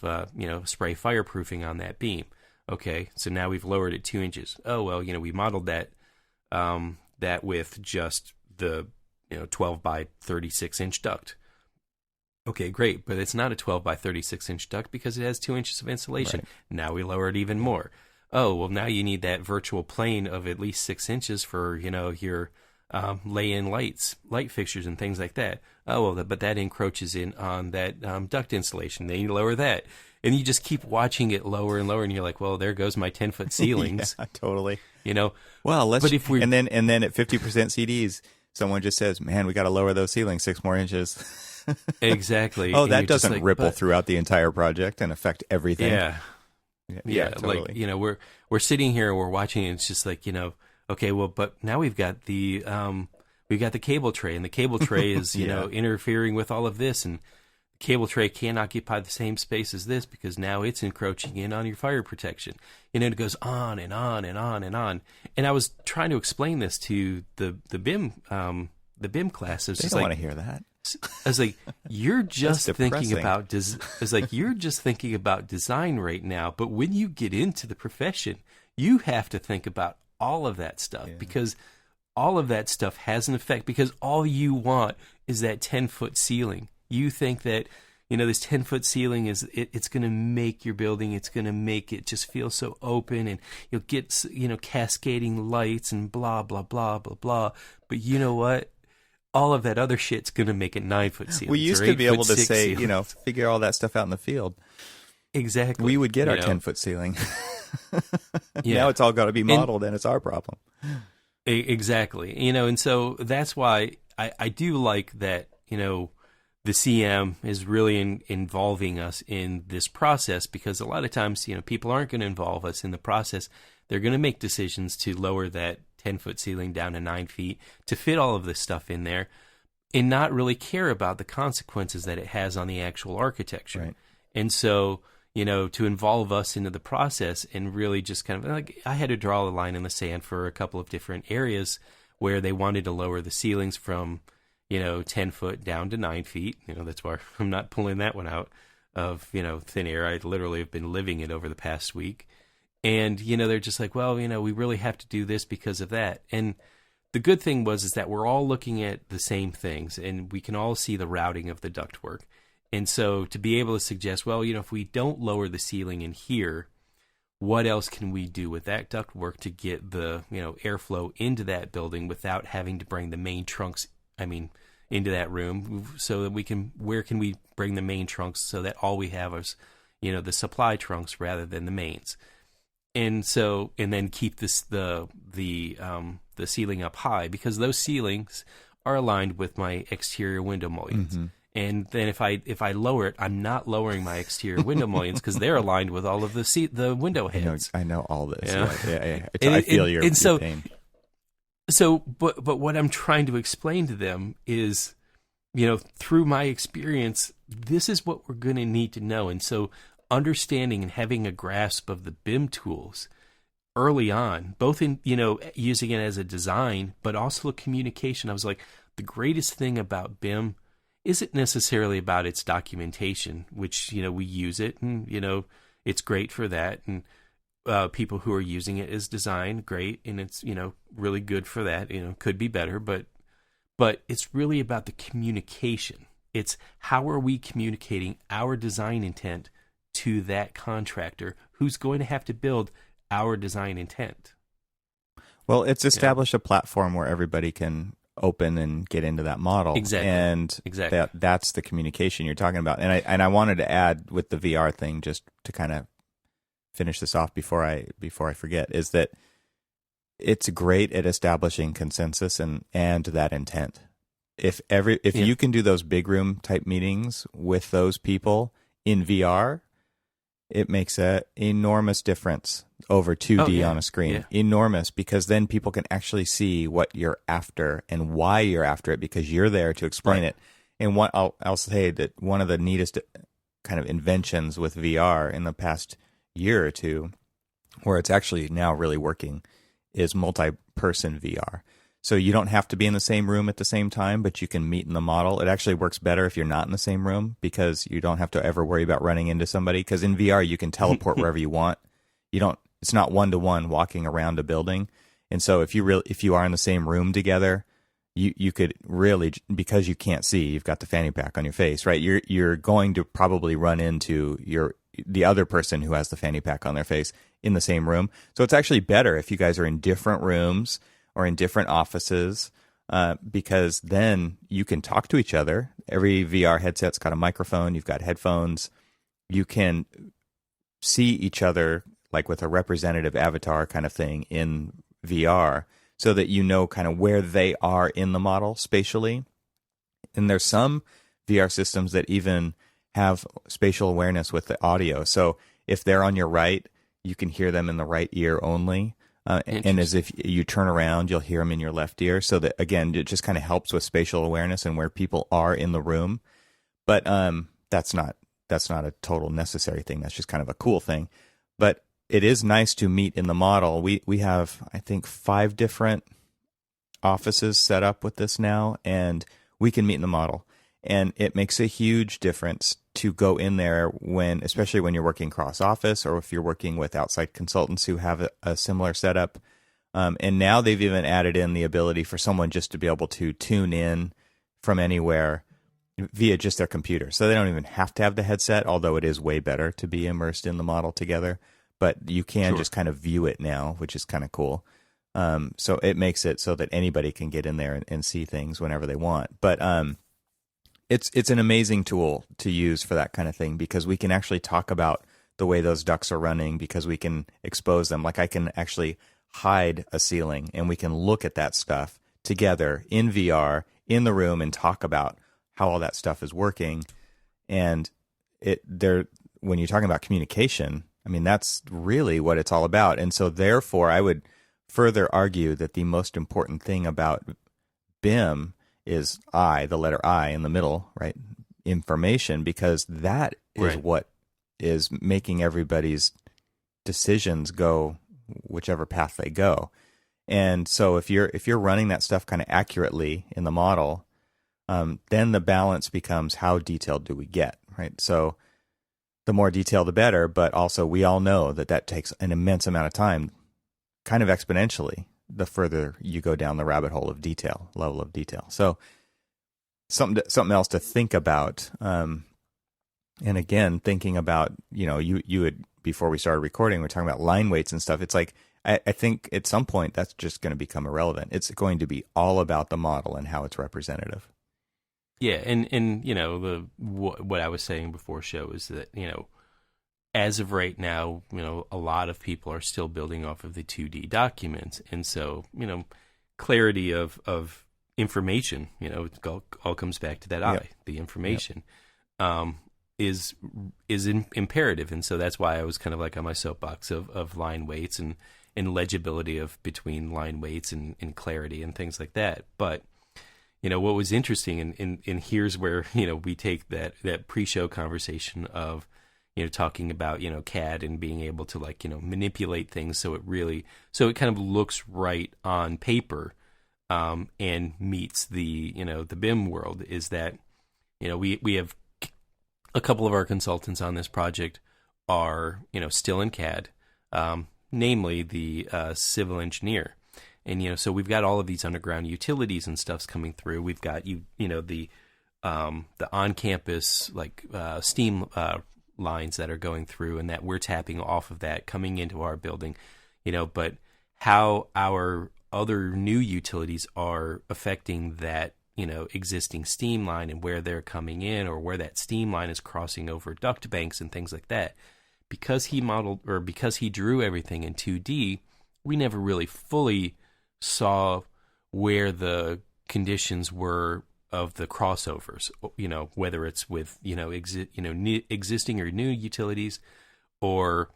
spray fireproofing on that beam. Okay, so now we've lowered it 2 inches. Oh, well, we modeled that with just the 12 by 36 inch duct. Okay, great, but it's not a 12 by 36 inch duct because it has 2 inches of insulation. Right. Now we lower it even more. Oh, well, now you need that virtual plane of at least 6 inches for your lay-in light fixtures and things like that. Oh, well, but that encroaches in on that duct insulation. Then you lower that. And you just keep watching it lower and lower, and you're like, well, there goes my 10-foot ceilings. Yeah, totally. Well, let's. But if we and then at 50% CDs, someone just says, "Man, we got to lower those ceilings 6 more inches." Exactly. Oh, And that you're just doesn't like, ripple but- through the entire project and affect everything. Yeah, totally. like we're sitting here and we're watching, and it's just like okay, well, but now we've got the cable tray, and the cable tray is interfering with all of this, and the cable tray can't occupy the same space as this because now it's encroaching in on your fire protection. It goes on and on and on and on. And I was trying to explain this to the BIM class. It's They just don't like, want to hear that. I was like, you're just thinking depressing. about it's like you're just thinking about design right now, but when you get into the profession, you have to think about all of that stuff because all of that stuff has an effect, because all you want is that 10-foot ceiling. You think that this 10-foot ceiling it's going to make your building, it's going to make it just feel so open, and you'll get cascading lights and blah blah blah blah blah. But you know what? All of that other shit's going to make it 9-foot ceilings. We used or to be able to 8-foot say, ceilings. figure all that stuff out in the field. Exactly. We would get our 10-foot ceiling. Yeah. Now it's all got to be modeled, and it's our problem. Exactly. And so that's why I do like that, the CM is really involving us in this process, because a lot of times, people aren't going to involve us in the process. They're going to make decisions to lower that 10-foot ceiling down to 9 feet to fit all of this stuff in there and not really care about the consequences that it has on the actual architecture. Right. And so, to involve us into the process and really just kind of like, I had to draw a line in the sand for a couple of different areas where they wanted to lower the ceilings from 10 foot down to 9 feet. That's why I'm not pulling that one out of, thin air. I literally have been living it over the past week. And, they're just like, well, we really have to do this because of that. And the good thing is that we're all looking at the same things, and we can all see the routing of the ductwork. And so to be able to suggest, well, if we don't lower the ceiling in here, what else can we do with that ductwork to get the, airflow into that building without having to bring the main trunks, into that room, so that where can we bring the main trunks so that all we have is, the supply trunks rather than the mains. And so, and then keep the ceiling up high, because those ceilings are aligned with my exterior window mullions. Mm-hmm. And then if I lower it, I'm not lowering my exterior window mullions because they're aligned with all of the window heads. I know all this. Yeah. I feel your pain. So, but what I'm trying to explain to them is, through my experience, this is what we're going to need to know. And so understanding and having a grasp of the BIM tools early on, both in, using it as a design, but also communication. I was like, the greatest thing about BIM isn't necessarily about its documentation, which, we use it and, it's great for that. And people who are using it as design, great. And it's, really good for that, could be better, but it's really about the communication. It's how are we communicating our design intent to that contractor who's going to have to build our design intent. Well, it's established a platform where everybody can open and get into that model. Exactly. And that's the communication you're talking about. And I wanted to add with the VR thing, just to kind of finish this off before I forget, is that it's great at establishing consensus and that intent. If you can do those big room type meetings with those people in VR, it makes a enormous difference over 2D on a screen. Yeah. Enormous, because then people can actually see what you're after and why you're after it, because you're there to explain it. And what I'll say that one of the neatest kind of inventions with VR in the past year or two, where it's actually now really working, is multi-person VR. So you don't have to be in the same room at the same time, but you can meet in the model. It actually works better if you're not in the same room, because you don't have to ever worry about running into somebody. Because in VR, you can teleport wherever you want. It's not one-to-one walking around a building. And so if you are in the same room together, you could really, because you can't see, you've got the fanny pack on your face, right? You're going to probably run into the other person who has the fanny pack on their face in the same room. So it's actually better if you guys are in different rooms or in different offices, because then you can talk to each other. Every VR headset's got a microphone. You've got headphones. You can see each other like with a representative avatar kind of thing in VR, so that you know kind of where they are in the model spatially. And there's some VR systems that even have spatial awareness with the audio. So if they're on your right, you can hear them in the right ear only. And as if you turn around, you'll hear them in your left ear. So that, again, it just kind of helps with spatial awareness and where people are in the room. But that's not a total necessary thing. That's just kind of a cool thing. But it is nice to meet in the model. We have, I think, 5 different offices set up with this now, and we can meet in the model. And it makes a huge difference to go in there especially when you're working cross office, or if you're working with outside consultants who have a similar setup. And now they've even added in the ability for someone just to be able to tune in from anywhere via just their computer. So they don't even have to have the headset, although it is way better to be immersed in the model together. But you can just kind of view it now, which is kind of cool. So it makes it so that anybody can get in there and see things whenever they want. But it's an amazing tool to use for that kind of thing, because we can actually talk about the way those ducts are running, because we can expose them. Like I can actually hide a ceiling, and we can look at that stuff together in VR in the room and talk about how all that stuff is working. And when you're talking about communication, I mean, that's really what it's all about. And so therefore, I would further argue that the most important thing about BIM is the letter I in the middle, right? Information, because that is what is making everybody's decisions go whichever path they go. And so if you're running that stuff kind of accurately in the model, then the balance becomes, how detailed do we get, right? So the more detail, the better, but also we all know that takes an immense amount of time, kind of exponentially, the further you go down the rabbit hole of level of detail. So something else to think about. And again, thinking about, you had, before we started recording, we're talking about line weights and stuff. It's like, I think at some point that's just going to become irrelevant. It's going to be all about the model and how it's representative. Yeah, and what I was saying before show is that, as of right now, a lot of people are still building off of the 2D documents, and so clarity of information, it all comes back to that the information, is imperative, and so that's why I was kind of like on my soapbox of line weights and legibility of between line weights and clarity and things like that, but. What was interesting, and here's where, we take that pre-show conversation of, talking about, CAD and being able to manipulate things so it kind of looks right on paper, and meets the BIM world, is that, we have a couple of our consultants on this project are, still in CAD, namely the civil engineer. And, so we've got all of these underground utilities and stuffs coming through. We've got, the on-campus, steam lines that are going through and that we're tapping off of that coming into our building, but how our other new utilities are affecting that, existing steam line and where they're coming in, or where that steam line is crossing over duct banks and things like that. Because he drew everything in 2D, we never really fully saw where the conditions were of the crossovers, whether it's with existing or new utilities, or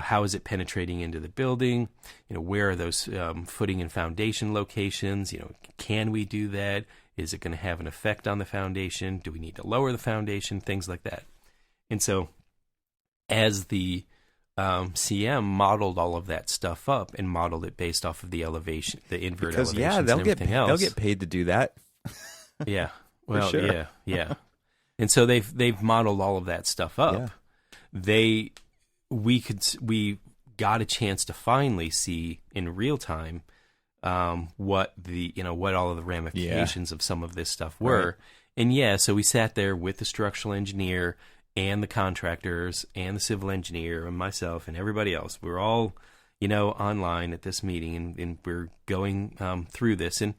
how is it penetrating into the building? Where are those footing and foundation locations? Can we do that? Is it going to have an effect on the foundation? Do we need to lower the foundation? Things like that. And so as the CM modeled all of that stuff up and modeled it based off of the elevation, the invert elevations, and everything else. They'll get paid to do that. Yeah. Well, sure. yeah. And so they've modeled all of that stuff up. Yeah. We got a chance to finally see in real time what all of the ramifications of some of this stuff were. Right. And so we sat there with the structural engineer and the contractors and the civil engineer and myself and everybody else. We're all, online at this meeting, and we're going through this. And,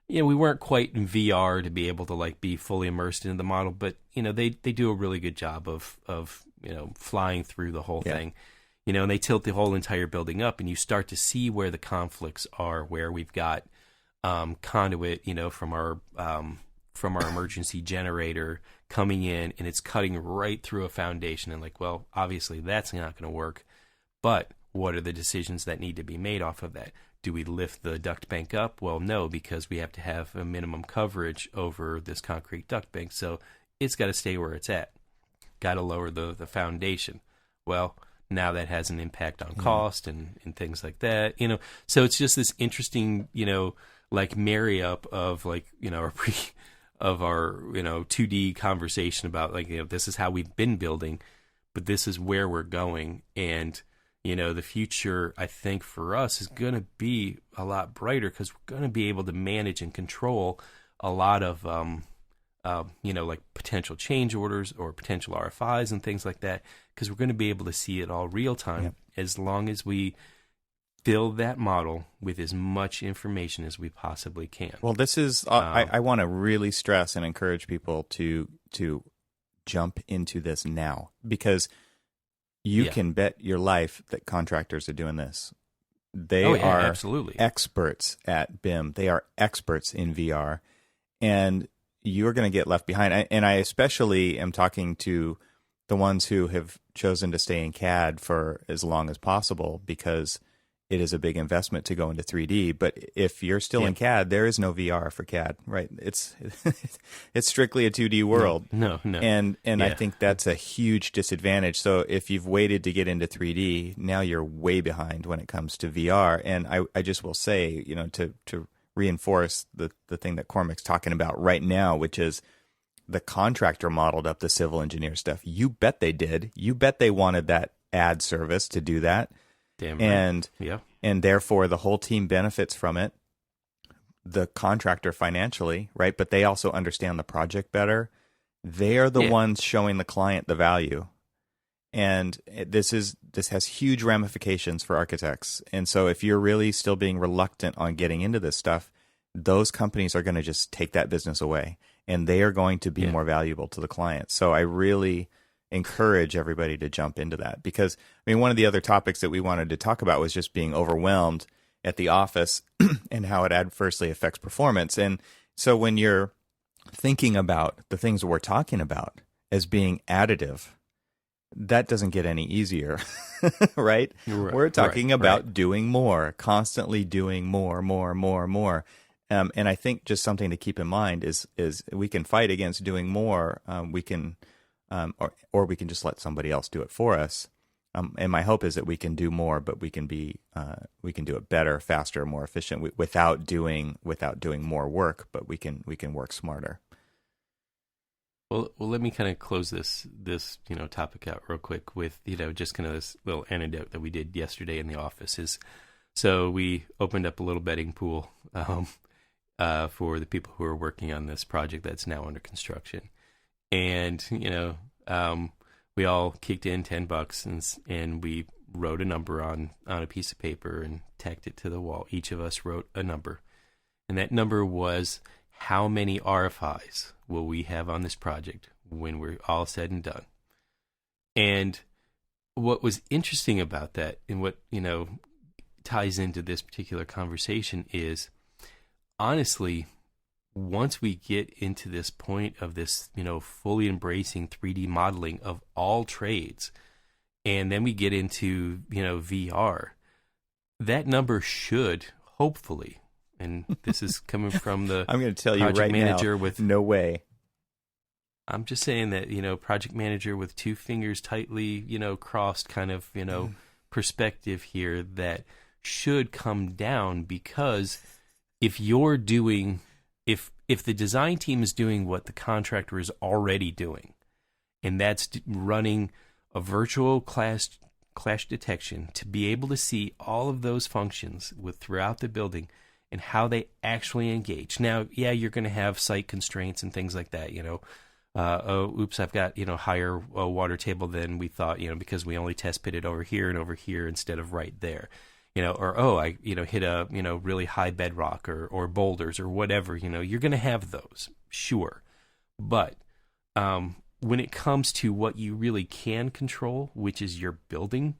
we weren't quite in VR to be able to be fully immersed into the model, but, they do a really good job of flying through the whole thing. And they tilt the whole entire building up, and you start to see where the conflicts are, where we've got conduit, from our emergency generator coming in, and it's cutting right through a foundation. And obviously that's not going to work. But what are the decisions that need to be made off of that? Do we lift the duct bank up? Well, no, because we have to have a minimum coverage over this concrete duct bank, so it's got to stay where it's at. Got to lower the foundation. Well, now that has an impact on cost and things like that. So it's just this interesting, marry up of our 2D conversation about this is how we've been building, but this is where we're going. And the future, I think, for us is going to be a lot brighter, because we're going to be able to manage and control a lot of potential change orders or potential RFIs and things like that, because we're going to be able to see it all real time as long as we fill that model with as much information as we possibly can. Well, this is I want to really stress and encourage people to jump into this now, because you can bet your life that contractors are doing this. They are absolutely experts at BIM. They are experts in VR, and you're going to get left behind. And I especially am talking to the ones who have chosen to stay in CAD for as long as possible, because it is a big investment to go into 3D. But if you're still in CAD, there is no VR for CAD, right? It's strictly a 2D world. No. And I think that's a huge disadvantage. So if you've waited to get into 3D, now you're way behind when it comes to VR. And I just will say, to reinforce the thing that Cormac's talking about right now, which is the contractor modeled up the civil engineer stuff. You bet they did. You bet they wanted that ad service to do that. Damn right. And therefore the whole team benefits from it. The contractor financially, right? But they also understand the project better. They are the ones showing the client the value. And this has huge ramifications for architects. And so if you're really still being reluctant on getting into this stuff, those companies are going to just take that business away, and they are going to be more valuable to the client. So I really encourage everybody to jump into that, because one of the other topics that we wanted to talk about was just being overwhelmed at the office and how it adversely affects performance. And so when you're thinking about the things that we're talking about as being additive, that doesn't get any easier, right? We're talking about doing more, constantly doing more. And I think just something to keep in mind is we can fight against doing more. We can, or we can just let somebody else do it for us. And my hope is that we can do more, but we can do it better, faster, more efficient, without doing more work. But we can work smarter. Well, let me kind of close this topic out real quick with just kind of this little anecdote that we did yesterday in the office. So we opened up a little betting pool for the people who are working on this project that's now under construction, and we all kicked in $10 and we wrote a number on a piece of paper and tacked it to the wall. Each of us wrote a number, and that number was, how many RFIs will we have on this project when we're all said and done? And what was interesting about that, and what ties into this particular conversation, is honestly, once we get into this point of this fully embracing 3D modeling of all trades, and then we get into, VR, that number should hopefully, and this is coming from the I'm going to tell you project right manager now, with no way. I'm just saying that, project manager with two fingers tightly, crossed kind of, perspective here, that should come down, because if you're doing, if the design team is doing what the contractor is already doing, and that's running a virtual clash detection to be able to see all of those functions throughout the building and how they actually engage. Now, yeah, you're going to have site constraints and things like that, oops, I've got, higher water table than we thought, because we only test pitted over here instead of right there, or, I, hit a, really high bedrock or boulders or whatever, you're going to have those, sure. But, when it comes to what you really can control, which is your building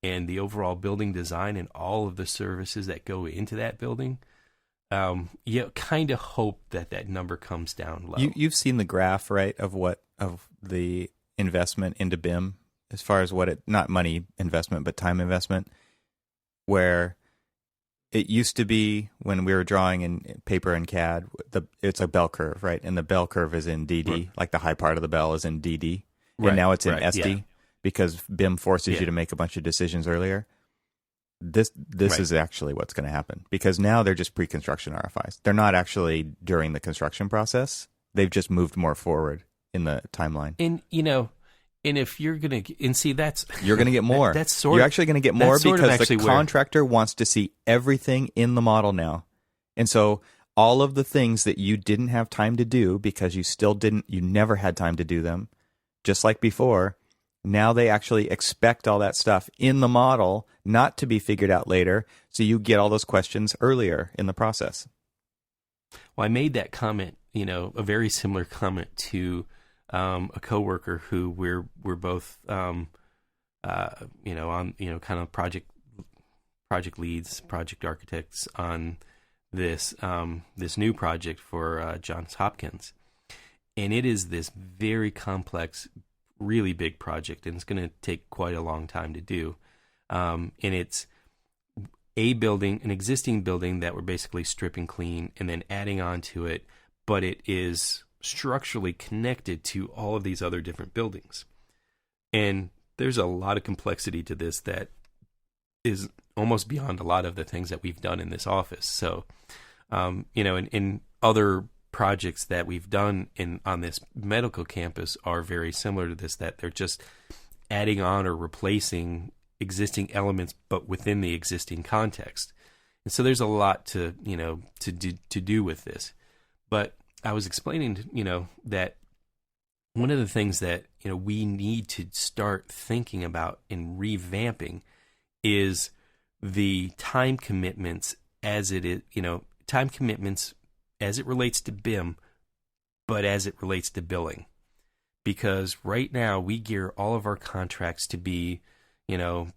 and the overall building design and all of the services that go into that building, you kind of hope that number comes down low. You've seen the graph, right, of the investment into BIM, as far as not money investment, but time investment, where it used to be when we were drawing in paper and CAD, it's a bell curve, right? And the bell curve is in DD, right. Like the high part of the bell is in DD, Right, and now it's in right, SD, yeah. because BIM forces Yeah. you to make a bunch of decisions earlier. This Right. is actually what's going to happen, because now they're just pre-construction RFIs. They're not actually during the construction process. They've just moved more forward in the timeline. And, and if you're going to, and see, that's, You're going to get more. that's sort You're of, actually going to get more that's sort of because the actually where- contractor wants to see everything in the model now. And so all of the things that you didn't have time to do because you never had time to do them, just like before, now they actually expect all that stuff in the model, not to be figured out later. So you get all those questions earlier in the process. Well, I made that comment, a very similar comment to a coworker who we're both, on, kind of project leads, project architects on this new project for Johns Hopkins, and it is this very complex, really big project, and it's going to take quite a long time to do. And it's an existing building that we're basically stripping clean and then adding on to it, but it is structurally connected to all of these other different buildings. And there's a lot of complexity to this that is almost beyond a lot of the things that we've done in this office. So, in other projects that we've done on this medical campus are very similar to this, that they're just adding on or replacing existing elements, but within the existing context. And so there's a lot to do with this. But I was explaining, that one of the things that, we need to start thinking about in revamping is the time commitments as it is, time commitments as it relates to BIM, but as it relates to billing. Because right now we gear all of our contracts to be,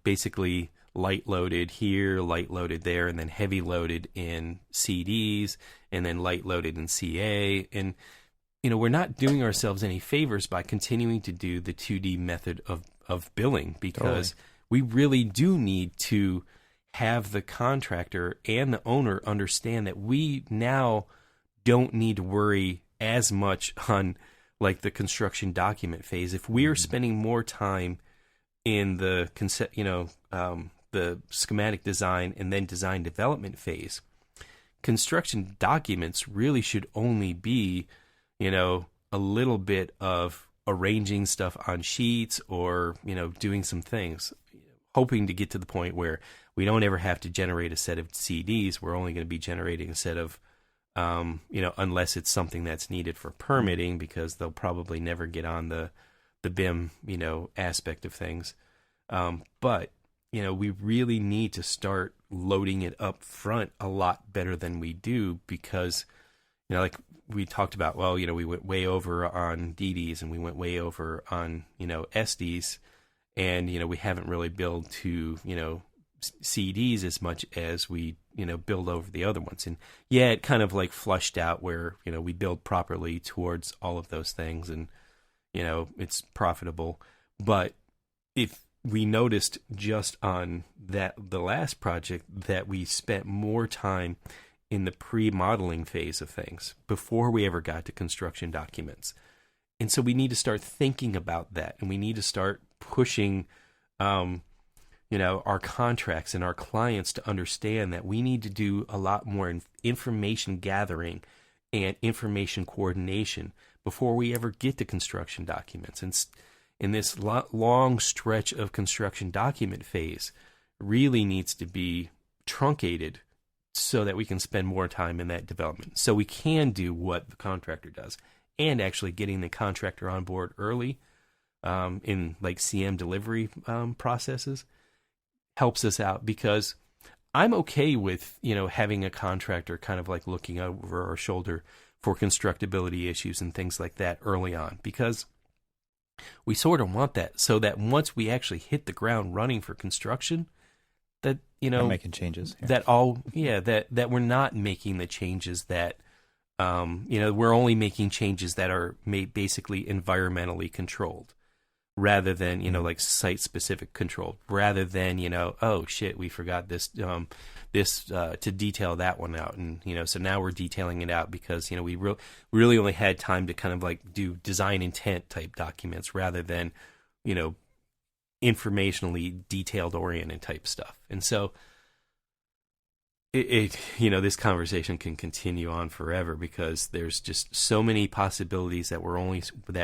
basically light loaded here, light loaded there, and then heavy loaded in CDs, and then light loaded in CA. And, we're not doing ourselves any favors by continuing to do the 2D method of billing, because we really do need to have the contractor and the owner understand that we now don't need to worry as much on like the construction document phase. If we are spending more time in the concept, the schematic design and then design development phase, construction documents really should only be, a little bit of arranging stuff on sheets or, doing some things, hoping to get to the point where we don't ever have to generate a set of CDs. We're only going to be generating a set of, unless it's something that's needed for permitting, because they'll probably never get on the BIM, aspect of things. But, we really need to start loading it up front a lot better than we do, because, like we talked about, we went way over on DDs and we went way over on, SDs, and, we haven't really billed to, CDs as much as we, build over the other ones. And yeah, it kind of like flushed out where, we build properly towards all of those things and, it's profitable. But if we noticed just on the last project that we spent more time in the pre-modeling phase of things before we ever got to construction documents. And so we need to start thinking about that, and we need to start pushing our contracts and our clients to understand that we need to do a lot more information gathering and information coordination before we ever get to construction documents. And in this long stretch of construction document phase really needs to be truncated so that we can spend more time in that development. So we can do what the contractor does, and actually getting the contractor on board early in like CM delivery processes helps us out, because I'm okay with, having a contractor kind of like looking over our shoulder for constructability issues and things like that early on, because we sort of want that so that once we actually hit the ground running for construction, that, I'm making changes here. that we're not making the changes that, we're only making changes that are basically environmentally controlled, rather than, like site-specific control, rather than, oh shit, we forgot this to detail that one out, and so now we're detailing it out because we really only had time to kind of like do design intent type documents rather than informationally detailed oriented type stuff. And so this conversation can continue on forever, because there's just so many possibilities that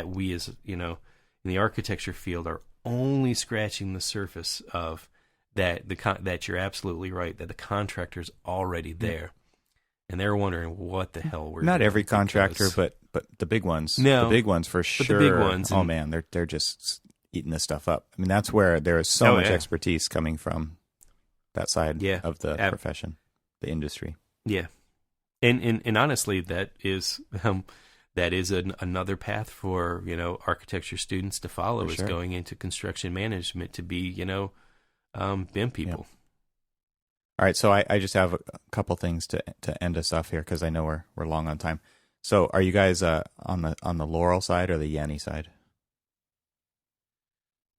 we as in the architecture field are only scratching the surface of. That you're absolutely right, that the contractor's already there, and they're wondering what the hell we're not doing. Every contractor, but the big ones. No, the big ones for sure. The big ones. Oh man, they're just eating this stuff up. I mean, that's where there is so much expertise coming from that side of the profession, the industry. Yeah, and honestly, that is another path for architecture students to follow, is going into construction management to be BIM people. Yep. All right, so I just have a couple things to end us off here, because I know we're long on time. So, are you guys on the Laurel side or the Yanny side?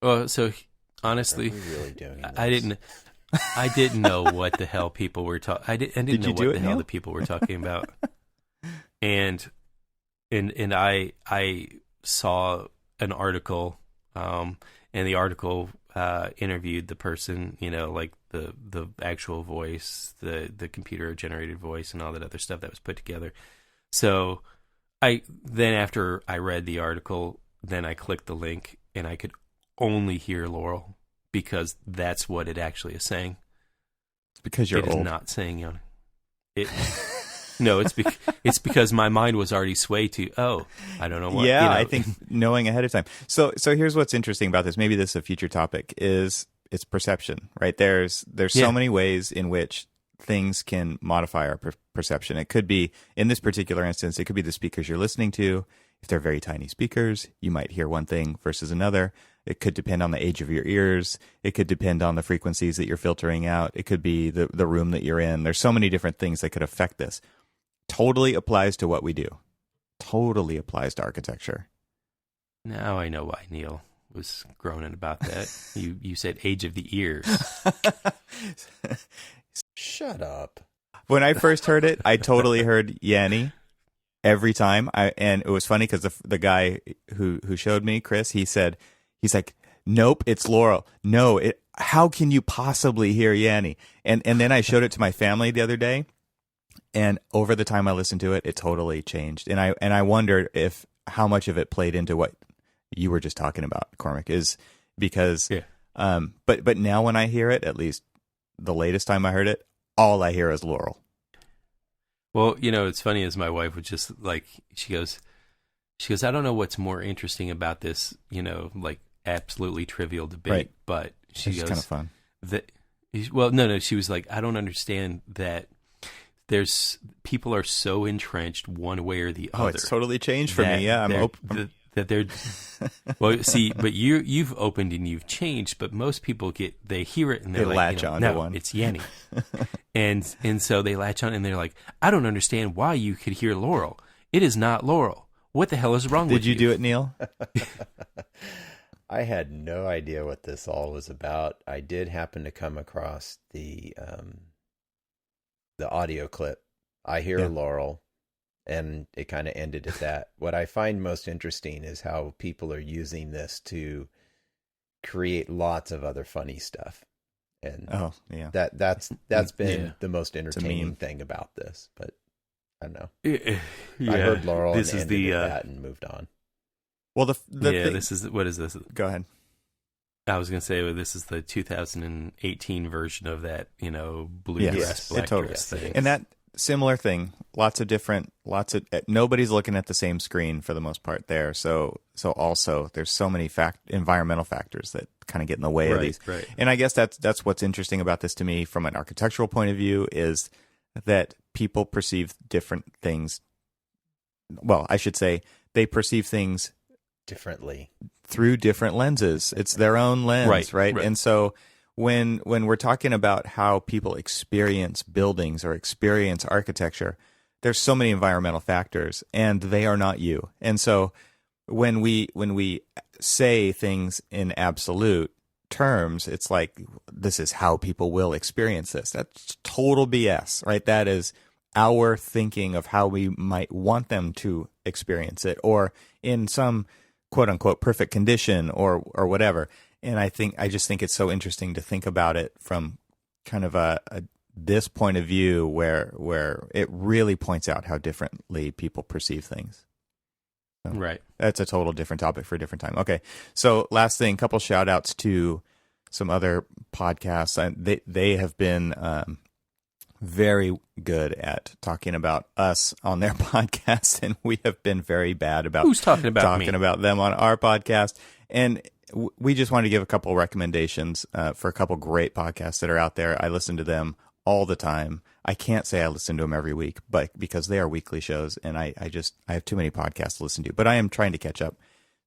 So honestly, I didn't know what the hell people were talking. I didn't know what the hell the people were talking about. and I saw an article, and the article interviewed the person, like the actual voice, the computer generated voice, and all that other stuff that was put together. So after I read the article, then I clicked the link, and I could only hear Laurel, because that's what it actually is saying. It's because you're old. It is not saying Yanny. No, it's because my mind was already swayed to, I don't know what. Yeah, I think knowing ahead of time. So here's what's interesting about this. Maybe this is a future topic. Is it's perception, right? There's so many ways in which things can modify our perception. It could be, in this particular instance, it could be the speakers you're listening to. If they're very tiny speakers, you might hear one thing versus another. It could depend on the age of your ears. It could depend on the frequencies that you're filtering out. It could be the room that you're in. There's so many different things that could affect this. Totally applies to what we do. Totally applies to architecture. Now I know why Neil was groaning about that. You said age of the ears. Shut up. When I first heard it, I totally heard Yanny every time. And it was funny because the guy who showed me, Chris, he's like, nope, it's Laurel. No, how can you possibly hear Yanny? And then I showed it to my family the other day. And over the time I listened to it, it totally changed. And I wondered how much of it played into what you were just talking about, Cormac, is because, but now when I hear it, at least the latest time I heard it, all I hear is Laurel. Well, it's funny, as my wife would just like, she goes, I don't know what's more interesting about this, like absolutely trivial debate, right. But she goes, kind of fun. No, she was like, I don't understand that. People are so entrenched one way or the other. Oh, it's totally changed for me. Yeah, I'm open. That they're well. See, but you've opened and you've changed. But most people they hear it and they latch on to one. It's Yanny, and so they latch on and they're like, I don't understand why you could hear Laurel. It is not Laurel. What the hell is wrong with you? Did you do it, Neil? I had no idea what this all was about. I did happen to come across the audio clip. I hear Laurel, and it kind of ended at that. What I find most interesting is how people are using this to create lots of other funny stuff. And that's been the most entertaining thing about this. But I don't know. I heard Laurel and ended at that and moved on. Well, thing, this is what is this? Go ahead. I was going to say this is the 2018 version of that, bluegrass black dress thing, and that similar thing. Nobody's looking at the same screen for the most part there. So also there's so many environmental factors that kind of get in the way of these. Right. And I guess that's what's interesting about this to me from an architectural point of view is that people perceive different things. Well, I should say they perceive things differently through different lenses. It's their own lens, right? And so when we're talking about how people experience buildings or experience architecture, there's so many environmental factors, and they are not you. And so when we say things in absolute terms, it's like this is how people will experience this. That's total BS, right? That is our thinking of how we might want them to experience it, or in some quote unquote perfect condition or whatever. And I just think it's so interesting to think about it from kind of this point of view where it really points out how differently people perceive things. So right. That's a total different topic for a different time. Okay. So last thing, couple shout outs to some other podcasts. They have been very good at talking about us on their podcast, and we have been very bad about who's talking about them on our podcast. And we just wanted to give a couple recommendations for a couple great podcasts that are out there. I listen to them all the time. I can't say I listen to them every week, but because they are weekly shows, and I have too many podcasts to listen to, but I am trying to catch up.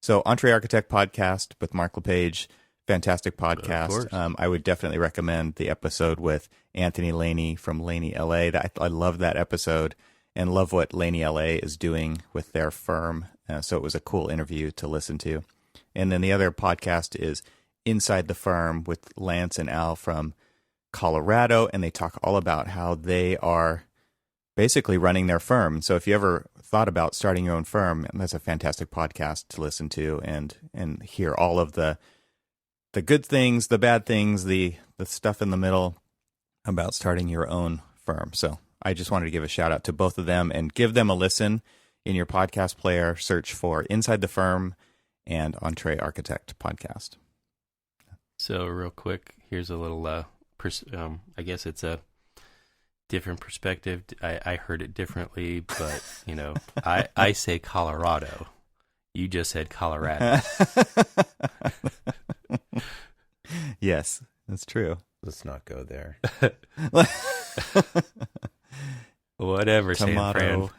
So Entree Architect podcast with Mark LePage, fantastic podcast. I would definitely recommend the episode with Anthony Laney from Laney LA. I love that episode and love what Laney LA is doing with their firm. So it was a cool interview to listen to. And then the other podcast is Inside the Firm with Lance and Al from Colorado, and they talk all about how they are basically running their firm. So if you ever thought about starting your own firm, that's a fantastic podcast to listen to and hear all of the good things, the bad things, the stuff in the middle about starting your own firm. So I just wanted to give a shout out to both of them and give them a listen in your podcast player. Search for Inside the Firm and Entree Architect podcast. So real quick, here's a little, I guess it's a different perspective. I heard it differently, but I say Colorado. You just said Colorado. Yes, that's true. Let's not go there. Whatever, Tomato. San Fran. All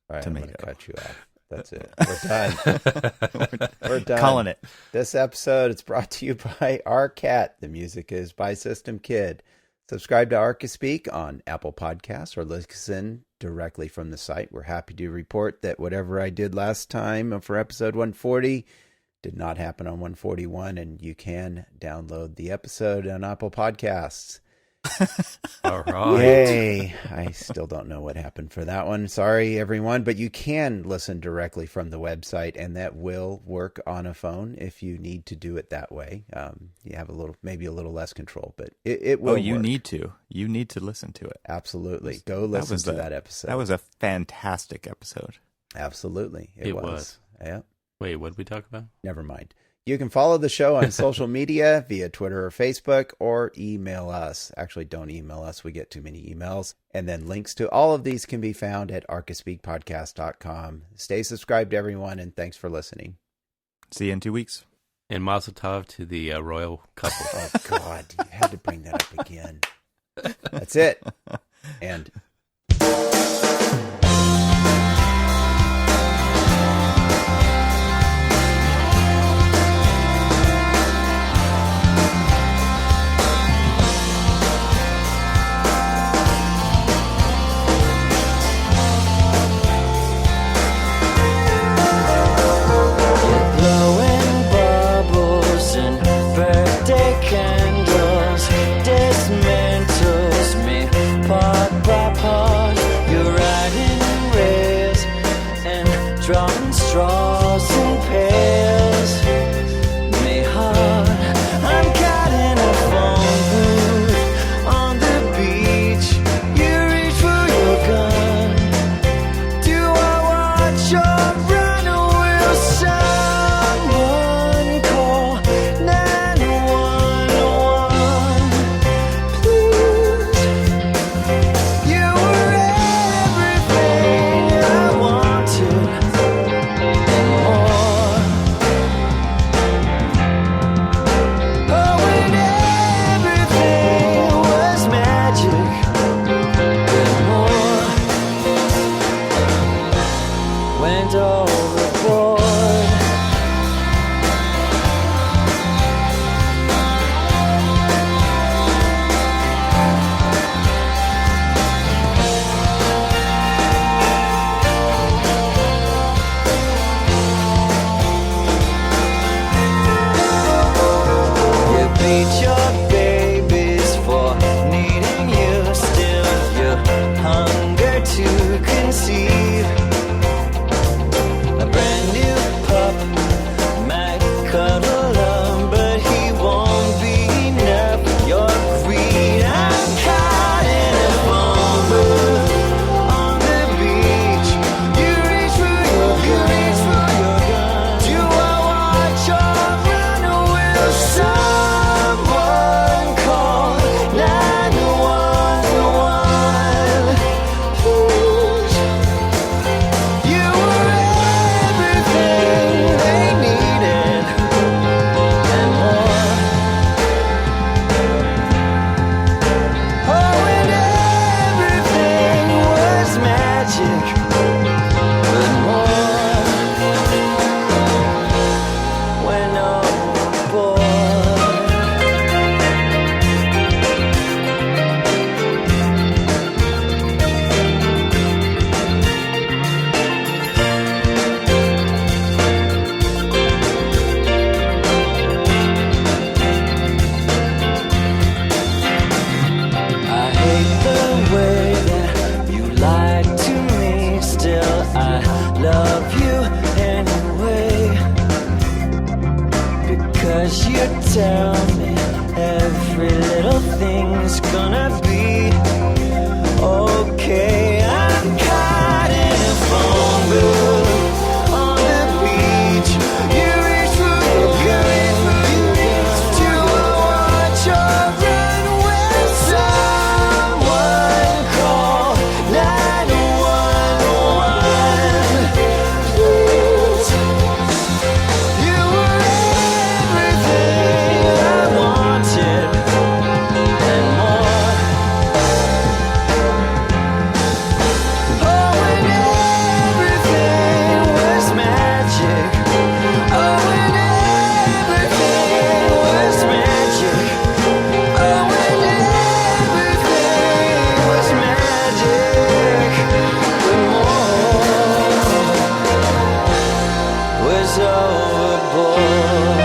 right, Tomato. I'm going to cut you off. That's it. We're done. We're done. Calling it. This episode is brought to you by Arcat. The music is by System Kid. Subscribe to Archispeak on Apple Podcasts or listen directly from the site. We're happy to report that whatever I did last time for episode 140 did not happen on 141, and you can download the episode on Apple Podcasts. All right. Yay. I still don't know what happened for that one. Sorry, everyone. But you can listen directly from the website, and that will work on a phone if you need to do it that way. You have maybe a little less control, but it will you work. need to. You need to listen to it. Absolutely. Go listen to that episode. That was a fantastic episode. Absolutely. It was. Yeah. Wait, what did we talk about? Never mind. You can follow the show on social media via Twitter or Facebook, or email us. Actually, don't email us. We get too many emails. And then links to all of these can be found at archispeakpodcast.com. Stay subscribed, everyone, and thanks for listening. See you in 2 weeks. And Mazel Tov to the royal couple. Oh, God. You had to bring that up again. That's it. And... Blowing 'cause you tell me every little thing's gonna be okay. I'm caught in a phone booth on the beach. You reach for your gun to watch or run when someone call 911. Please. You were everything I wanted and more. Oh, when everything was magic. Oh, when everything was magic. Oh, when everything was magic. But more was overboard.